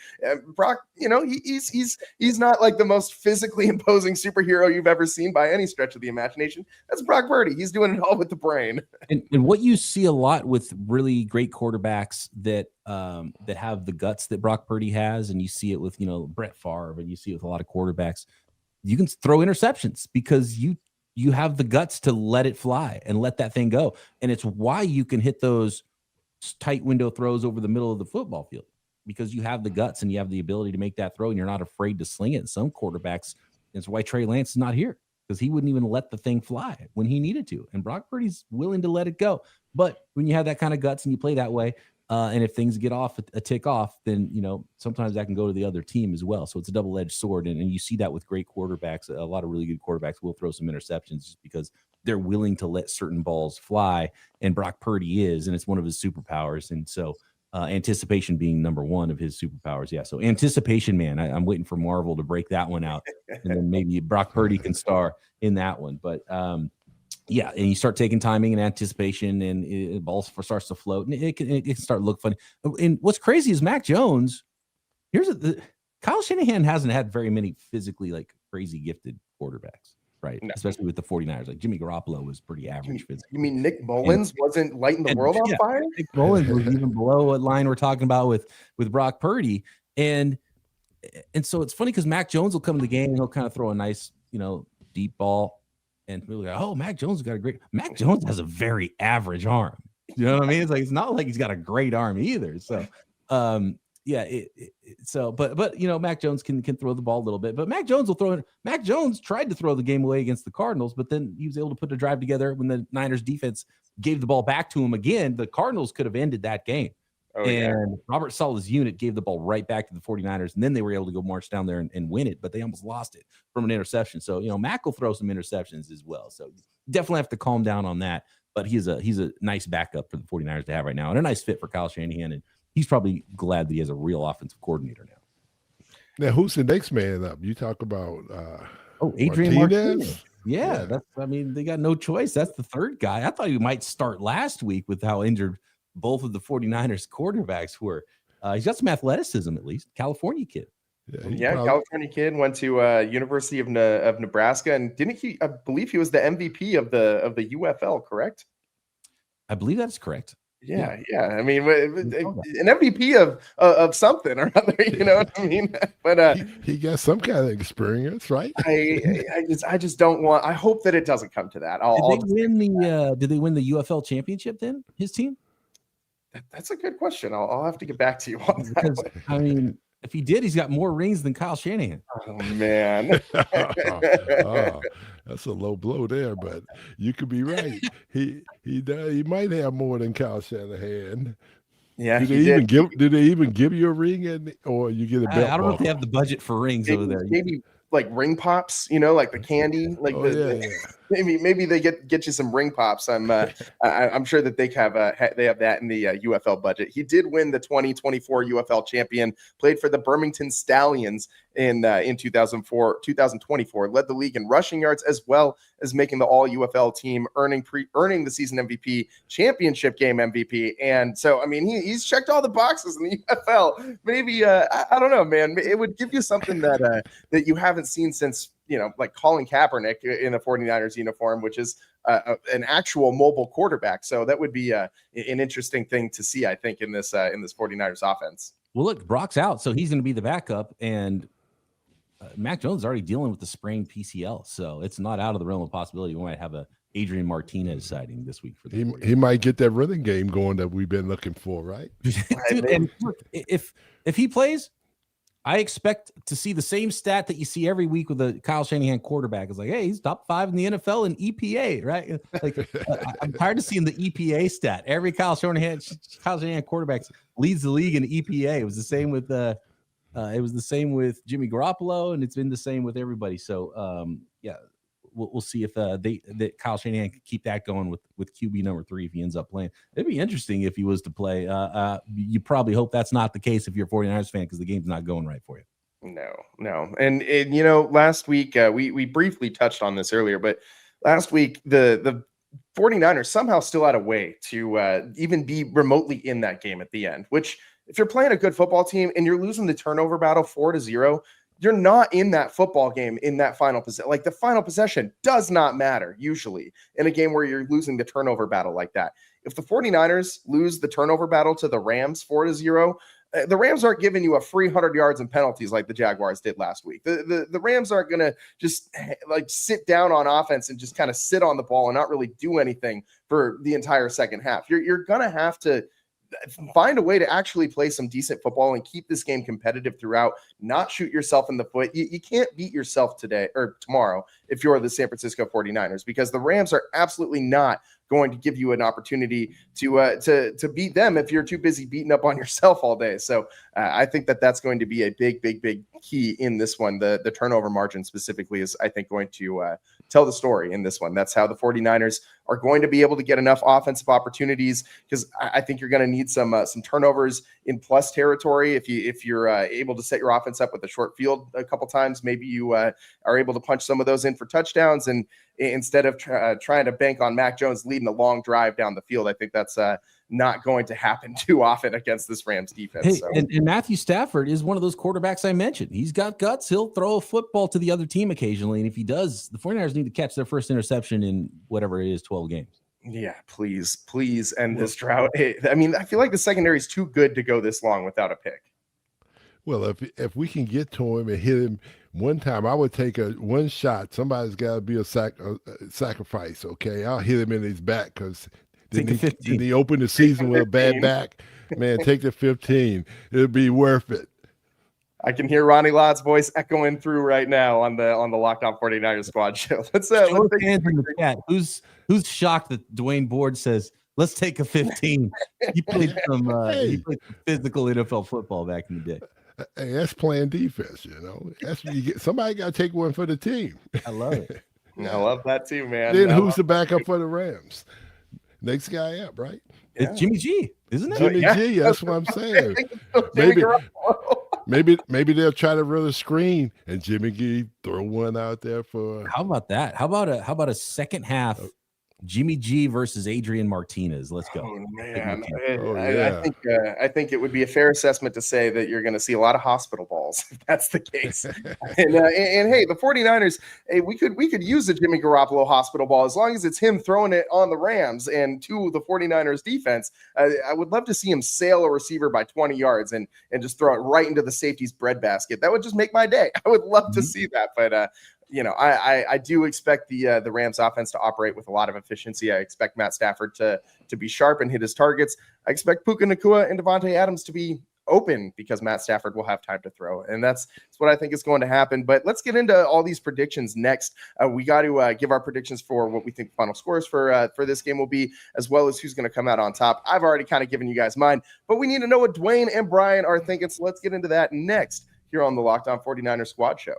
S1: Brock, he's not the most physically imposing superhero you've ever seen by any stretch of the imagination. That's Brock Purdy. He's doing it all with the brain.
S3: And what you see a lot with really great quarterbacks that have the guts that Brock Purdy has, and you see it with Brett Favre, and you see it with a lot of quarterbacks. You can throw interceptions because you have the guts to let it fly and let that thing go, and it's why you can hit those tight window throws over the middle of the football field, because you have the guts and you have the ability to make that throw, and you're not afraid to sling it. Some quarterbacks, it's why Trey Lance is not here, because he wouldn't even let the thing fly when he needed to, and Brock Purdy's willing to let it go. But when you have that kind of guts and you play that way, and if things get off a tick off, then sometimes that can go to the other team as well. So it's a double-edged sword, and you see that with great quarterbacks. A lot of really good quarterbacks will throw some interceptions just because they're willing to let certain balls fly, and Brock Purdy is, and it's one of his superpowers. And so anticipation being number one of his superpowers. Yeah, so anticipation, man. I'm waiting for Marvel to break that one out, and then maybe Brock Purdy can star in that one. But yeah, and you start taking timing and anticipation, and the ball starts to float, and it can start to look funny. And what's crazy is Mac Jones. Kyle Shanahan hasn't had very many physically crazy gifted quarterbacks, right? No. Especially with the 49ers. Jimmy Garoppolo was pretty average physically.
S1: You mean Nick Mullins wasn't lighting the world on fire?
S3: Nick Mullins was even below what line we're talking about with Brock Purdy. And so it's funny because Mac Jones will come to the game and he'll kind of throw a nice, deep ball. And people go, oh, Mac Jones Mac Jones has a very average arm. You know what I mean? It's not like he's got a great arm either. So, yeah. But Mac Jones can throw the ball a little bit. But Mac Jones will throw it. Mac Jones tried to throw the game away against the Cardinals, but then he was able to put the drive together when the Niners defense gave the ball back to him again. The Cardinals could have ended that game. Oh, and Robert Saleh's unit gave the ball right back to the 49ers, and then they were able to go march down there and win it, but they almost lost it from an interception. So, Mac will throw some interceptions as well. So definitely have to calm down on that. But he's a nice backup for the 49ers to have right now, and a nice fit for Kyle Shanahan. And he's probably glad that he has a real offensive coordinator now.
S2: Now, who's the next man up? You talk about
S3: Adrian Martinez. Yeah, they got no choice. That's the third guy. I thought he might start last week with how injured both of the 49ers quarterbacks were. He's got some athleticism, at least. California kid.
S1: California kid, went to University of Nebraska, and didn't he? I believe he was the MVP of the UFL, correct?
S3: I believe that's correct.
S1: Yeah. I mean, an MVP of something or other, you know what I mean? But
S2: he got some kind of experience, right?
S1: I just don't want. I hope that it doesn't come to that.
S3: Did they win the UFL championship then? His team?
S1: That's a good question. I'll have to get back to you on that.
S3: Because, If he did, he's got more rings than Kyle Shanahan.
S1: Oh man.
S2: Oh, that's a low blow there, but you could be right. He might have more than Kyle Shanahan.
S1: Yeah,
S2: Did they even give you a ring, or you get a belt?
S3: I don't know if they have the budget for rings over there.
S1: Maybe like ring pops, like the candy, like maybe they get you some ring pops. I'm sure that they have that in the UFL budget. He did win the 2024 UFL champion, played for the Birmingham Stallions in 2024, led the league in rushing yards as well as making the all UFL team, earning the season MVP, championship game MVP. And so, I mean, he's checked all the boxes in the UFL. Maybe, I don't know, man, it would give you something that you haven't seen since, like Colin Kaepernick in the 49ers uniform, which is an actual mobile quarterback. So that would be an interesting thing to see, I think, in this 49ers offense.
S3: Well, look, Brock's out, so he's going to be the backup, and Mac Jones is already dealing with the sprained PCL, so it's not out of the realm of possibility we might have a Adrian Martinez sighting this week.
S2: He might get that running game going that we've been looking for, right?
S3: Dude, and look, if he plays, I expect to see the same stat that you see every week with a Kyle Shanahan quarterback. It's like, hey, he's top 5 in the NFL in EPA, right? Like, I'm tired of seeing the EPA stat. Every Kyle Shanahan quarterback leads the league in EPA. It was the same with Jimmy Garoppolo, and it's been the same with everybody. So, we'll see if that Kyle Shanahan can keep that going with QB number 3 if he ends up playing. It'd be interesting if he was to play. You probably hope that's not the case if you're a 49ers fan, because the game's not going right for you.
S1: No. And last week we briefly touched on this earlier, but last week the 49ers somehow still had a way to even be remotely in that game at the end, which if you're playing a good football team and you're losing the turnover battle 4-0, you're not in that football game in that final possession. Like, the final possession does not matter usually in a game where you're losing the turnover battle like that. If the 49ers lose the turnover battle to the Rams 4-0, the Rams aren't giving you a free 100 yards and penalties like the Jaguars did last week. The Rams aren't going to just like sit down on offense and just kind of sit on the ball and not really do anything for the entire second half. You're going to have to find a way to actually play some decent football and keep this game competitive throughout, not shoot yourself in the foot. You can't beat yourself today or tomorrow if you're the San Francisco 49ers, because the Rams are absolutely not going to give you an opportunity to beat them if you're too busy beating up on yourself all day. So I think that's going to be a big key in this one. The turnover margin specifically is, I think, going to tell the story in this one. That's how the 49ers are going to be able to get enough offensive opportunities, because I think you're going to need some turnovers in plus territory. If you're able to set your offense up with a short field a couple times, maybe you are able to punch some of those in for touchdowns, and instead of trying to bank on Mac Jones leading a long drive down the field. I think that's not going to happen too often against this Rams defense.
S3: Hey,
S1: so.
S3: and Matthew Stafford is one of those quarterbacks I mentioned. He's got guts. He'll throw a football to the other team occasionally. And if he does, the 49ers need to catch their first interception in whatever it is, 12 games.
S1: Yeah, please end this drought. I mean, I feel like the secondary is too good to go this long without a pick.
S2: Well, if we can get to him and hit him one time, I would take one shot. Somebody's got to be a sacrifice, okay? I'll hit him in his back, because didn't he open the season with a bad back? Man, take the 15. It'll be worth it.
S1: I can hear Ronnie Lott's voice echoing through right now on the Locked On 49ers squad show. Let's hands
S3: in the chat. Who's shocked that Dwayne Board says, let's take a 15? He played some physical NFL football back in the day.
S2: Hey, that's playing defense, That's what you get. Somebody got to take one for the team.
S3: I love it.
S1: I love that too, man.
S2: Then who's the backup for the Rams? Next guy up, right?
S3: It's Jimmy G, isn't it?
S2: Jimmy G, that's what I'm saying. Maybe they'll try to run a screen and Jimmy G throw one out there for.
S3: How about that? How about a second half Jimmy G versus Adrian Martinez? Let's go.
S1: Oh, man. I think it would be a fair assessment to say that you're going to see a lot of hospital balls if that's the case. and hey, the 49ers, we could use the Jimmy Garoppolo hospital ball as long as it's him throwing it on the Rams and to the 49ers defense. I would love to see him sail a receiver by 20 yards and just throw it right into the safety's breadbasket. That would just make my day. I would love to see that, but I do expect the Rams offense to operate with a lot of efficiency. I expect Matt Stafford to be sharp and hit his targets. I expect Puka Nacua and Devontae Adams to be open because Matt Stafford will have time to throw. And that's what I think is going to happen. But let's get into all these predictions next. We got to give our predictions for what we think the final scores for this game will be, as well as who's going to come out on top. I've already kind of given you guys mine, but we need to know what Dwayne and Brian are thinking. So let's get into that next here on the Locked On 49ers Squad Show.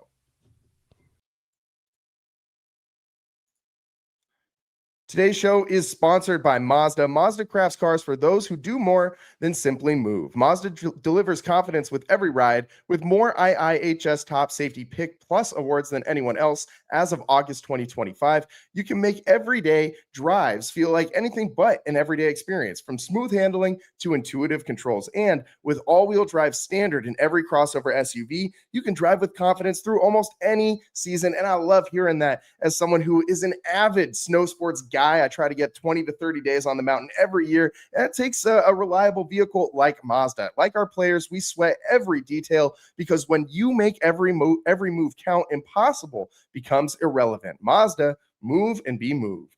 S1: Today's show is sponsored by Mazda. Mazda crafts cars for those who do more than simply move. Mazda delivers confidence with every ride, with more IIHS Top Safety Pick Plus awards than anyone else. As of August 2025, you can make everyday drives feel like anything but an everyday experience, from smooth handling to intuitive controls. And with all-wheel drive standard in every crossover SUV, you can drive with confidence through almost any season. And I love hearing that as someone who is an avid snow sports guy. I try to get 20 to 30 days on the mountain every year, and it takes a reliable vehicle like Mazda. Like our players, we sweat every detail, because when you make every move count, impossible becomes irrelevant. Mazda, move and be moved.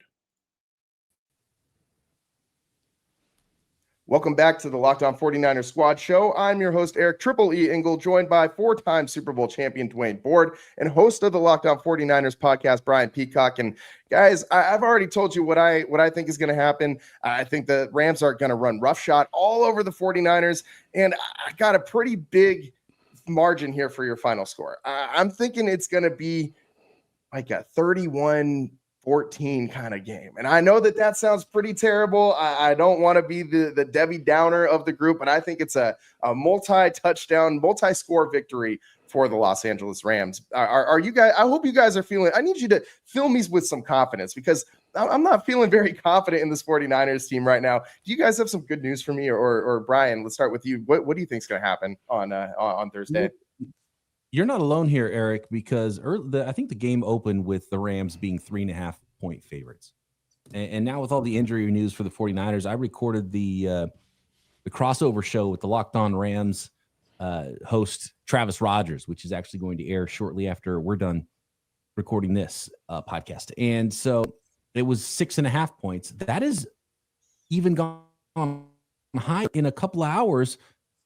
S1: Welcome back to the Locked On 49ers Squad Show. I'm your host, Eric Triple E Engel, joined by four-time Super Bowl champion Dwayne Board and host of the Locked On 49ers podcast, Brian Peacock. And guys, I've already told you what I think is going to happen. I think the Rams are going to run roughshod all over the 49ers, and I got a pretty big margin here for your final score. I'm thinking it's going to be like a 31-14 kind of game. And I know that sounds pretty terrible. I don't want to be the Debbie Downer of the group, but I think it's a multi-touchdown, multi-score victory for the Los Angeles Rams. Are you guys? I hope you guys are feeling. I need you to fill me with some confidence, because I'm not feeling very confident in this 49ers team right now. Do you guys have some good news for me? Or Brian, let's start with you. What do you think is going to happen on Thursday?
S3: You're not alone here, Eric, because I think the game opened with the Rams being 3.5-point favorites. And now with all the injury news for the 49ers, I recorded the crossover show with the Locked On Rams host Travis Rogers, which is actually going to air shortly after we're done recording this podcast. And so it was 6.5 points. That is even gone high in a couple of hours.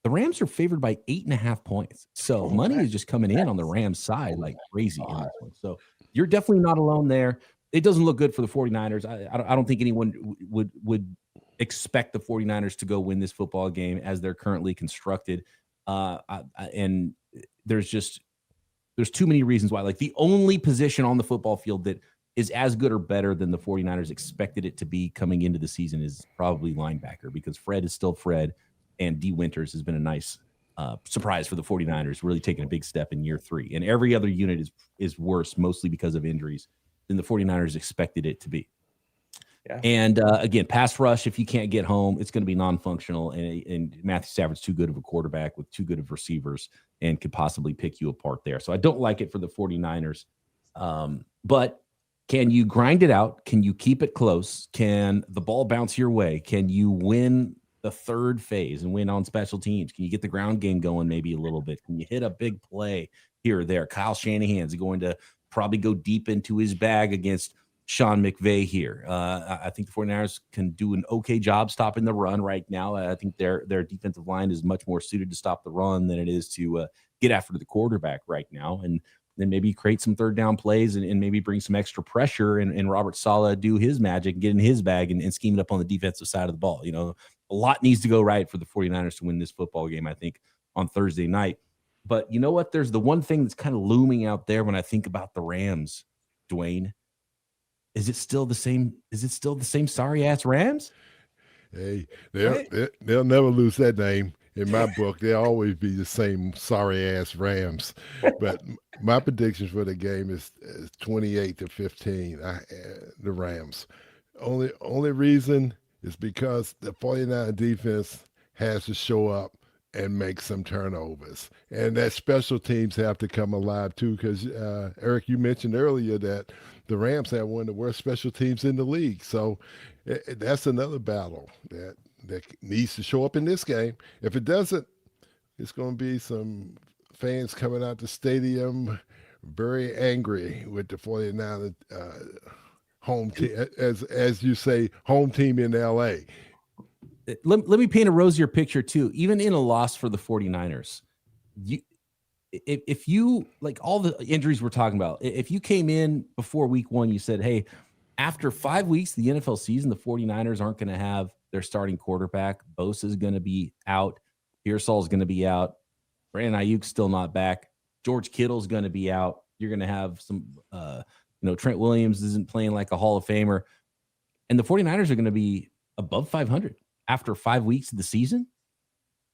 S3: The Rams are favored by 8.5 points. So money is just coming in on the Rams side like crazy in this one. So you're definitely not alone there. It doesn't look good for the 49ers. I don't think anyone would expect the 49ers to go win this football game as they're currently constructed. And there's too many reasons why. Like, the only position on the football field that is as good or better than the 49ers expected it to be coming into the season is probably linebacker, because Fred is still Fred. And D. Winters has been a nice surprise for the 49ers, really taking a big step in year 3. And every other unit is worse, mostly because of injuries, than the 49ers expected it to be. Yeah. And again, pass rush, if you can't get home, it's going to be non-functional. And Matthew Stafford's too good of a quarterback with too good of receivers and could possibly pick you apart there. So I don't like it for the 49ers. But can you grind it out? Can you keep it close? Can the ball bounce your way? Can you win the third phase and win on special teams? Can you get the ground game going maybe a little bit? Can you hit a big play here or there? Kyle Shanahan's going to probably go deep into his bag against Sean McVay here. I think the 49ers can do an okay job stopping the run right now. I think their defensive line is much more suited to stop the run than it is to get after the quarterback right now. And then maybe create some third down plays and maybe bring some extra pressure and Robert Saleh do his magic, get in his bag and scheme it up on the defensive side of the ball. You know, a lot needs to go right for the 49ers to win this football game, I think, on Thursday night. But you know what? There's the one thing that's kind of looming out there when I think about the Rams, Dwayne. Is it still the same? Is it still the same sorry ass Rams?
S2: Hey, they'll never lose that name. In my book, they'll always be the same sorry-ass Rams. But my prediction for the game is 28-15, the Rams. Only reason is because the 49 defense has to show up and make some turnovers. And that special teams have to come alive, too, because, Eric, you mentioned earlier that the Rams have one of the worst special teams in the league. So that's another battle that needs to show up in this game. If it doesn't, it's going to be some fans coming out the stadium very angry with the 49 home team, as you say, home team in L.A.
S3: let me paint a rosier picture too. Even in a loss for the 49ers, if you like all the injuries we're talking about, if you came in before week 1, you said, hey, after 5 weeks of the NFL season, the 49ers aren't going to have their starting quarterback. Bosa is going to be out. Pearsall is going to be out. Brandon Ayuk's still not back. George Kittle's going to be out. You're going to have some, Trent Williams isn't playing like a Hall of Famer. And the 49ers are going to be above 500 after 5 weeks of the season.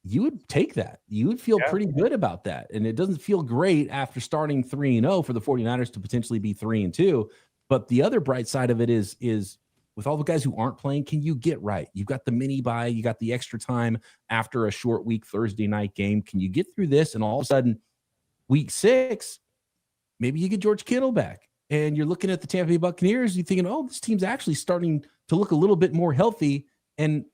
S3: You would take that. You would feel pretty good about that. And it doesn't feel great after starting 3-0 for the 49ers to potentially be 3-2. But the other bright side of it is with all the guys who aren't playing, can you get right? You've got the mini bye, you got the extra time after a short week Thursday night game. Can you get through this? And all of a sudden, week 6, maybe you get George Kittle back. And you're looking at the Tampa Bay Buccaneers, you're thinking, oh, this team's actually starting to look a little bit more healthy and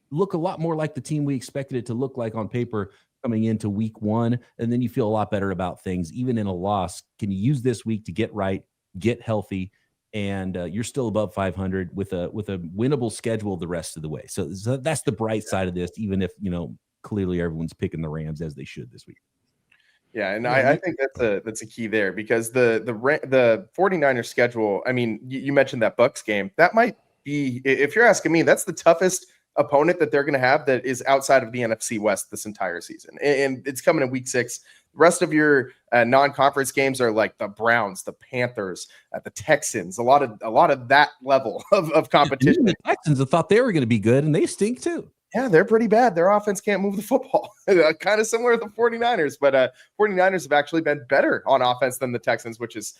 S3: look a lot more like the team we expected it to look like on paper coming into week 1. And then you feel a lot better about things, even in a loss. Can you use this week to get right, get healthy, and you're still above 500 with a winnable schedule the rest of the way. So that's the bright side of this, even if, clearly everyone's picking the Rams as they should this week.
S1: Yeah, and I think that's a key there, because the 49ers schedule, I mean, you mentioned that Bucs game. That might be, if you're asking me, that's the toughest opponent that they're going to have that is outside of the NFC West this entire season. And it's coming in week 6. The rest of your non-conference games are like the Browns, the Panthers, the Texans, a lot of that level of competition.
S3: The Texans have thought they were going to be good, and they stink too.
S1: Yeah, they're pretty bad. Their offense can't move the football. Kind of similar to the 49ers, but 49ers have actually been better on offense than the Texans, which is,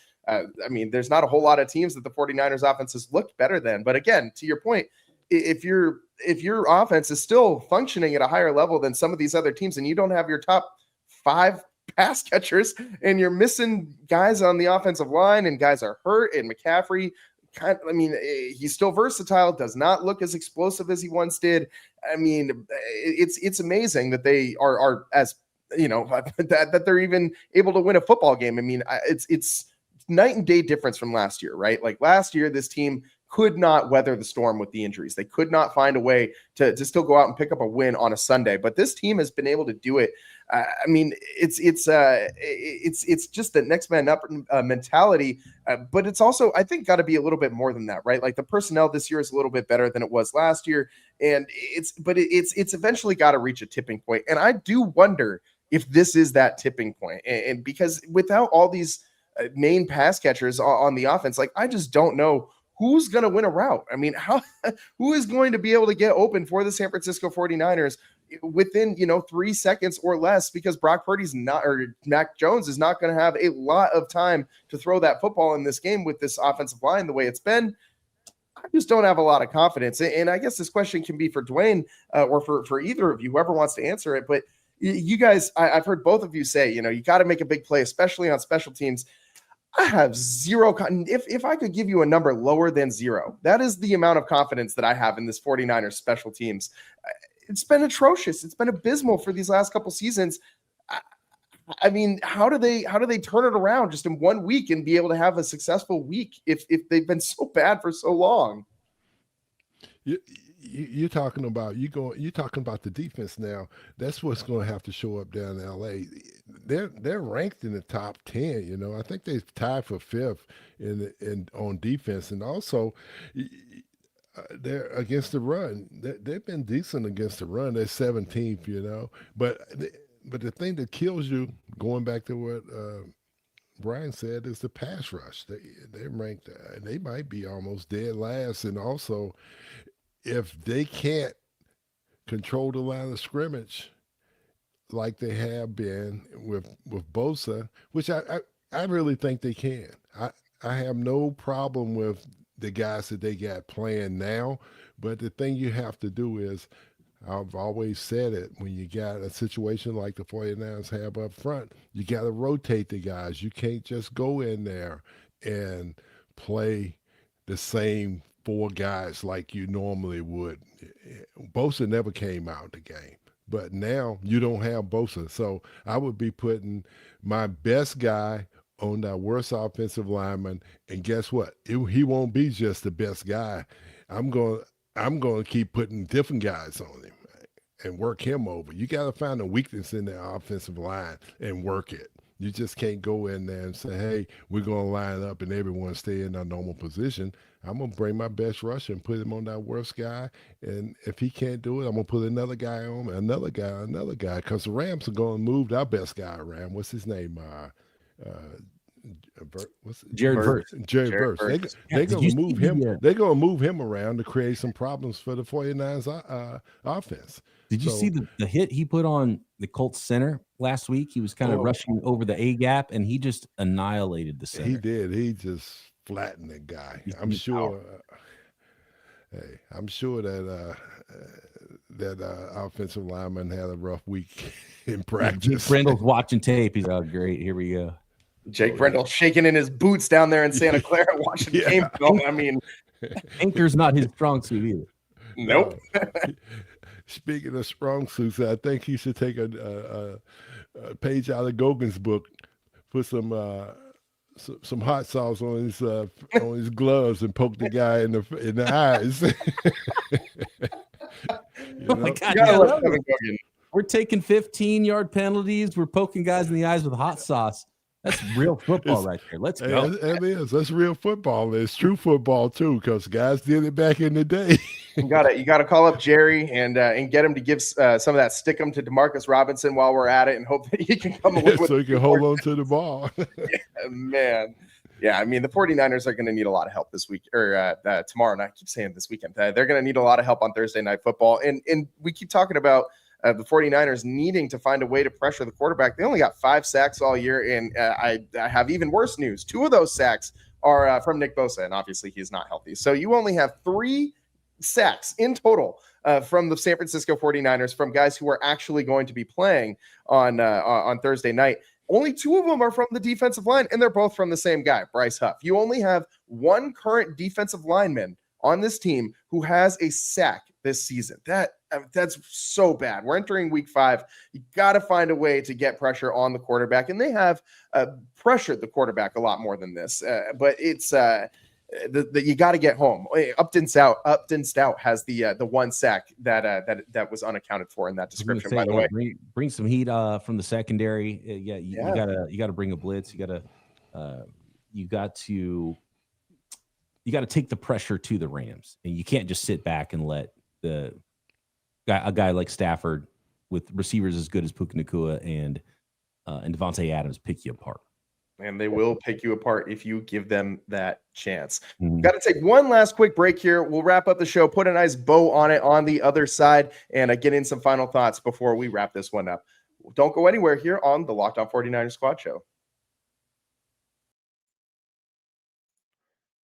S1: there's not a whole lot of teams that the 49ers offense has looked better than. But again, to your point, if your offense is still functioning at a higher level than some of these other teams, and you don't have your top 5 pass catchers, and you're missing guys on the offensive line, and guys are hurt, and McCaffrey, he's still versatile, does not look as explosive as he once did. It's amazing that they are as, that they're even able to win a football game. It's night and day difference from last year, right? Like last year, this team could not weather the storm with the injuries. They could not find a way to still go out and pick up a win on a Sunday, but this team has been able to do it. It's just the next man up mentality, but it's also, I think, got to be a little bit more than that, right? Like the personnel this year is a little bit better than it was last year, and it's eventually got to reach a tipping point. And I do wonder if this is that tipping point, and because without all these main pass catchers on the offense, like I just don't know who's going to win a route. Who is going to be able to get open for the San Francisco 49ers within, 3 seconds or less, because Brock Purdy's not, or Mac Jones is not going to have a lot of time to throw that football in this game with this offensive line the way it's been. I just don't have a lot of confidence. And I guess this question can be for Dwayne or for either of you, whoever wants to answer it. But you guys, I've heard both of you say, you got to make a big play, especially on special teams. I have zero. If I could give you a number lower than 0, that is the amount of confidence that I have in this 49ers special teams. It's been atrocious. It's been abysmal for these last couple seasons. How do they turn it around just in 1 week and be able to have a successful week if they've been so bad for so long?
S2: You're talking about the defense now. That's what's going to have to show up down in LA. They're ranked in the top 10. I think they're tied for 5th on defense, and also they're against the run. They've been decent against the run. They're 17th. But the thing that kills you, going back to what Brian said, is the pass rush. They're ranked, and they might be almost dead last, and also, if they can't control the line of scrimmage like they have been with Bosa, which I really think they can. I have no problem with the guys that they got playing now, but the thing you have to do is, I've always said it, when you got a situation like the 49ers have up front, you got to rotate the guys. You can't just go in there and play the same 4 guys like you normally would. Bosa never came out the game, but now you don't have Bosa. So I would be putting my best guy on that worst offensive lineman, and guess what? He won't be just the best guy. I'm going to keep putting different guys on him. and work him over. You got to find a weakness in the offensive line and work it. You just can't go in there and say, hey, we're going to line up and everyone stay in their normal position. I'm going to bring my best rusher and put him on that worst guy. And if he can't do it, I'm going to put another guy on, another guy. Because the Rams are going to move our best guy around. What's his name?
S3: Jared Verse.
S2: Jared Verse. They're going to move him. They're going to move him around to create some problems for the 49ers offense.
S3: Did you see the hit he put on the Colts center last week? He was kind of rushing over the A gap, and he just annihilated the center.
S2: He did. He just flattened the guy. I'm sure. I'm sure that that offensive lineman had a rough week in practice.
S3: Brendle's watching tape. He's great. Here we go.
S1: Jake Brendel shaking in his boots down there in Santa Clara watching the game film. I mean,
S3: anchor's not his strong suit either.
S1: Nope.
S2: Speaking of strong suits, I think he should take a page out of Gogan's book, put some hot sauce on his gloves, and poke the guy in the eyes.
S3: Oh my God! We're taking 15-yard penalties. We're poking guys in the eyes with hot sauce. That's real football right there. Let's go.
S2: It is. That's real football. It's true football too, because guys did it back in the day.
S1: You got to call up Jerry and get him to give some of that stickum to Demarcus Robinson while we're at it, and hope that he can come with
S2: so he can hold on to the ball.
S1: Yeah, man. Yeah, I mean, the 49ers are going to need a lot of help this week or tomorrow night. I keep saying this weekend. They're going to need a lot of help on Thursday Night Football. And we keep talking about the 49ers needing to find a way to pressure the quarterback. They only got 5 sacks all year, and I have even worse news. 2 of those sacks are from Nick Bosa, and obviously he's not healthy. So you only have 3 sacks in total from the San Francisco 49ers from guys who are actually going to be playing on Thursday night. Only 2 of them are from the defensive line, and they're both from the same guy, Bryce Huff. You only have 1 current defensive lineman on this team who has a sack this season. That's so bad. We're entering week 5. You got to find a way to get pressure on the quarterback, and they have pressured the quarterback a lot more than this. But it's you got to get home. Upton Stout has the 1 sack that was unaccounted for in that description. By the way,
S3: bring some heat from the secondary. You gotta bring a blitz. You got to take the pressure to the Rams, and you can't just sit back and let a guy like Stafford with receivers as good as Puka Nacua and Devontae Adams pick you apart.
S1: And they will pick you apart if you give them that chance. Got to take one last quick break here. We'll wrap up the show, put a nice bow on it on the other side, and get in some final thoughts before we wrap this one up. Don't go anywhere here on the Locked On 49ers Squad Show.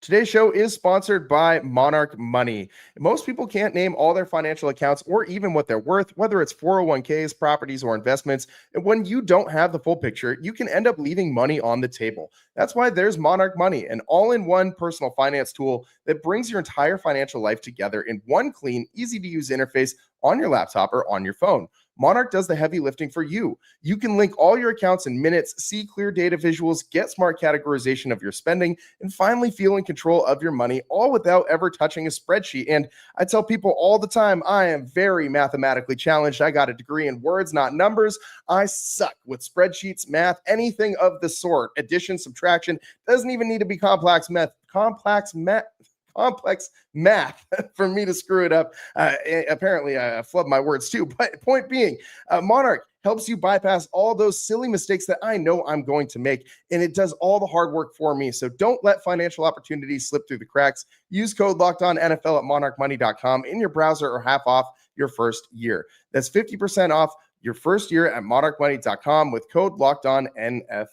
S1: Today's show is sponsored by Monarch Money. Most people can't name all their financial accounts or even what they're worth, whether it's 401ks, properties, or investments. And when you don't have the full picture, you can end up leaving money on the table. That's why there's Monarch Money, an all-in-one personal finance tool that brings your entire financial life together in one clean, easy-to-use interface on your laptop or on your phone. Monarch does the heavy lifting for you. You can link all your accounts in minutes, see clear data visuals, get smart categorization of your spending, and finally feel in control of your money, all without ever touching a spreadsheet. And I tell people all the time, I am very mathematically challenged. I got a degree in words, not numbers. I suck with spreadsheets, math, anything of the sort. Addition, subtraction, doesn't even need to be complex math for me to screw it up. Apparently, I flubbed my words too. But point being, Monarch helps you bypass all those silly mistakes that I know I'm going to make, and it does all the hard work for me. So don't let financial opportunities slip through the cracks. Use code LOCKEDONNFL at monarchmoney.com in your browser or half off your first year. That's 50% off your first year at monarchmoney.com with code LOCKEDONNFL.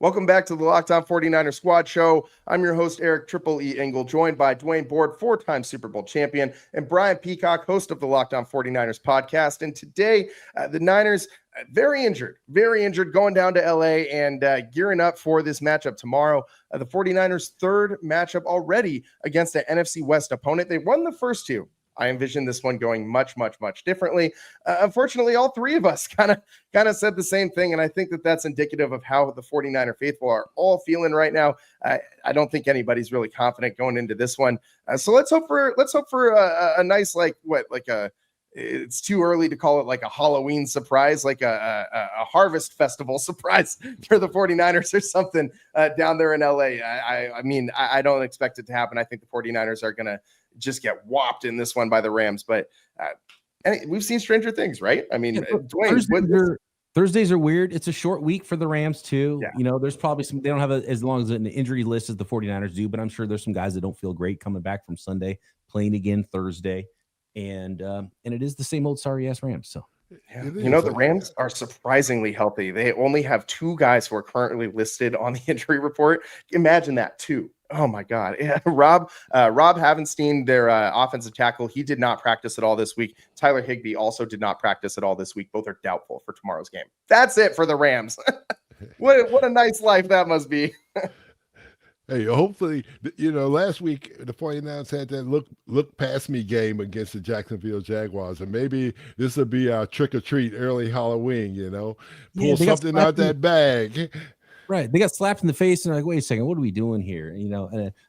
S1: Welcome back to the Locked On 49ers Squad Show. I'm your host, Eric Triple E. Engel, joined by Dwayne Board, 4-time Super Bowl champion, and Brian Peacock, host of the Locked On 49ers podcast. And today, the Niners, very injured, going down to LA and gearing up for this matchup tomorrow. The 49ers' third matchup already against an NFC West opponent. They won the first 2. I envision this one going much, much, much differently. Unfortunately, all three of us kind of said the same thing, and I think that that's indicative of how the 49er faithful are all feeling right now. I don't think anybody's really confident going into this one. So let's hope for a nice, it's too early to call it like a Halloween surprise, like a harvest festival surprise for the 49ers or something down there in LA. I mean, I don't expect it to happen. I think the 49ers are going to just get whopped in this one by the Rams, but we've seen stranger things, right? I mean, Dwayne,
S3: Thursdays are weird. It's a short week for the Rams too.
S1: Yeah.
S3: You know, there's probably they don't have as long as an injury list as the 49ers do, but I'm sure there's some guys that don't feel great coming back from Sunday, playing again Thursday. And it is the same old sorry ass Rams. So
S1: yeah. The Rams are surprisingly healthy. They only have 2 guys who are currently listed on the injury report. Imagine that, 2. Oh my God. Yeah. Rob Havenstein, their offensive tackle, he did not practice at all this week. Tyler Higbee also did not practice at all this week. Both are doubtful for tomorrow's game. That's it for the Rams. What a nice life that must be.
S2: Hey, hopefully, last week the 49ers had that look past me game against the Jacksonville Jaguars, and maybe this will be our trick or treat early Halloween. Pull something out that bag.
S3: Right, they got slapped in the face and like, wait a second, what are we doing here?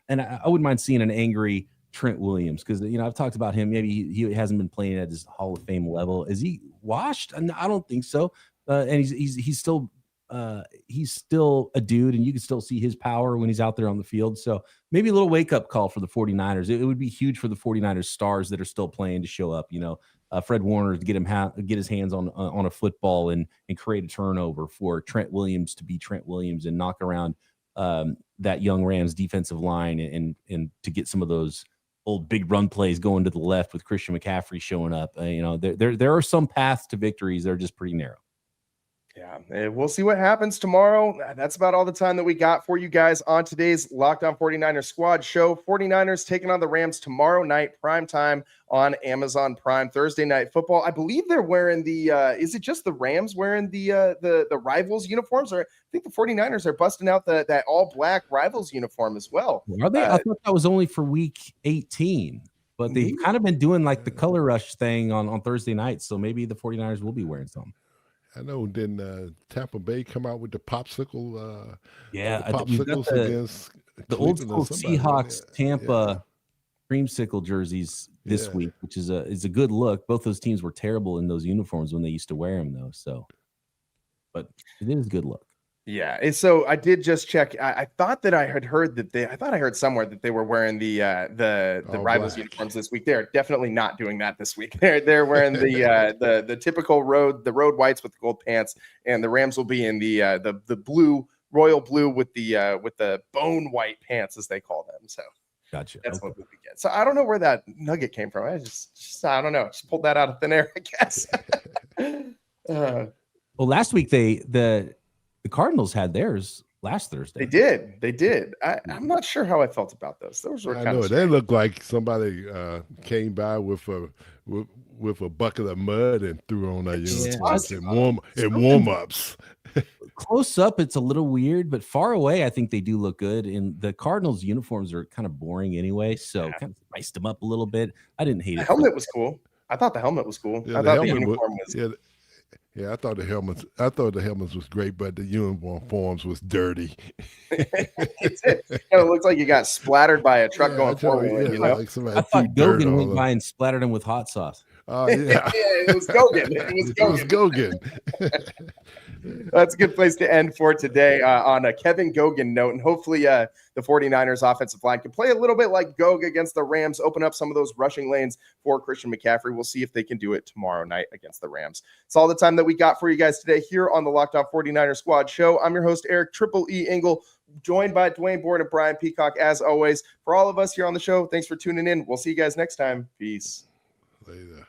S3: And I wouldn't mind seeing an angry Trent Williams because I've talked about him. Maybe he hasn't been playing at his Hall of Fame level. Is he washed? I don't think so. And he's still a dude, and you can still see his power when he's out there on the field. So maybe a little wake-up call for the 49ers. It would be huge for the 49ers stars that are still playing to show up. Fred Warner to get his hands on a football and create a turnover, for Trent Williams to be Trent Williams and knock around that young Rams defensive line and to get some of those old big run plays going to the left with Christian McCaffrey showing up. There are some paths to victories that are just pretty narrow.
S1: Yeah, we'll see what happens tomorrow. That's about all the time that we got for you guys on today's Locked On 49ers Squad show. 49ers taking on the Rams tomorrow night, prime time on Amazon Prime. Thursday Night Football. I believe they're wearing the is it just the Rams wearing the Rivals uniforms? Or I think the 49ers are busting out that all-black Rivals uniform as well.
S3: Are they? I thought that was only for week 18. But they've kind of been doing like the color rush thing on Thursday night. So maybe the 49ers will be wearing something.
S2: I know. Didn't Tampa Bay come out with the popsicle?
S3: Popsicles
S2: against
S3: the old school Seahawks Tampa creamsicle jerseys this week, which is a good look. Both those teams were terrible in those uniforms when they used to wear them, though. So, but it is a good look.
S1: Yeah. And so I did just check. I thought that I had heard I heard somewhere that they were wearing the Rivals uniforms this week. They're definitely not doing that this week. They're wearing the typical road whites with the gold pants, and the Rams will be in the blue, royal blue with the bone white pants, as they call them. So
S3: gotcha.
S1: That's what we get. So I don't know where that nugget came from. I just I don't know. Just pulled that out of thin air, I guess.
S3: Well, last week the Cardinals had theirs last Thursday.
S1: They did. I'm not sure how I felt about those. Those were kind of
S2: they looked like somebody came by with a bucket of mud and threw on their uniforms and warm-ups.
S3: Close up, it's a little weird, but far away, I think they do look good. And the Cardinals uniforms are kind of boring anyway, so kind of spiced them up a little bit. I didn't hate it.
S1: The helmet was cool. I thought the helmet was cool.
S2: Yeah,
S1: I thought the uniform was.
S2: Yeah, I thought the helmets was great, but the uniforms was dirty.
S1: It kind of looks like you got splattered by a truck going forward.
S3: Like I thought Gogan went by and splattered him with hot sauce.
S2: Oh yeah,
S1: it was Gogan. It was
S2: Gogan.
S1: That's a good place to end for today on a Kevin Gogan note. And hopefully the 49ers offensive line can play a little bit like Gog against the Rams, open up some of those rushing lanes for Christian McCaffrey. We'll see if they can do it tomorrow night against the Rams. It's all the time that we got for you guys today here on the Locked On 49ers Squad show. I'm your host, Eric Triple E Engel, joined by Dwayne Board and Brian Peacock, as always. For all of us here on the show, thanks for tuning in. We'll see you guys next time. Peace.
S2: Later.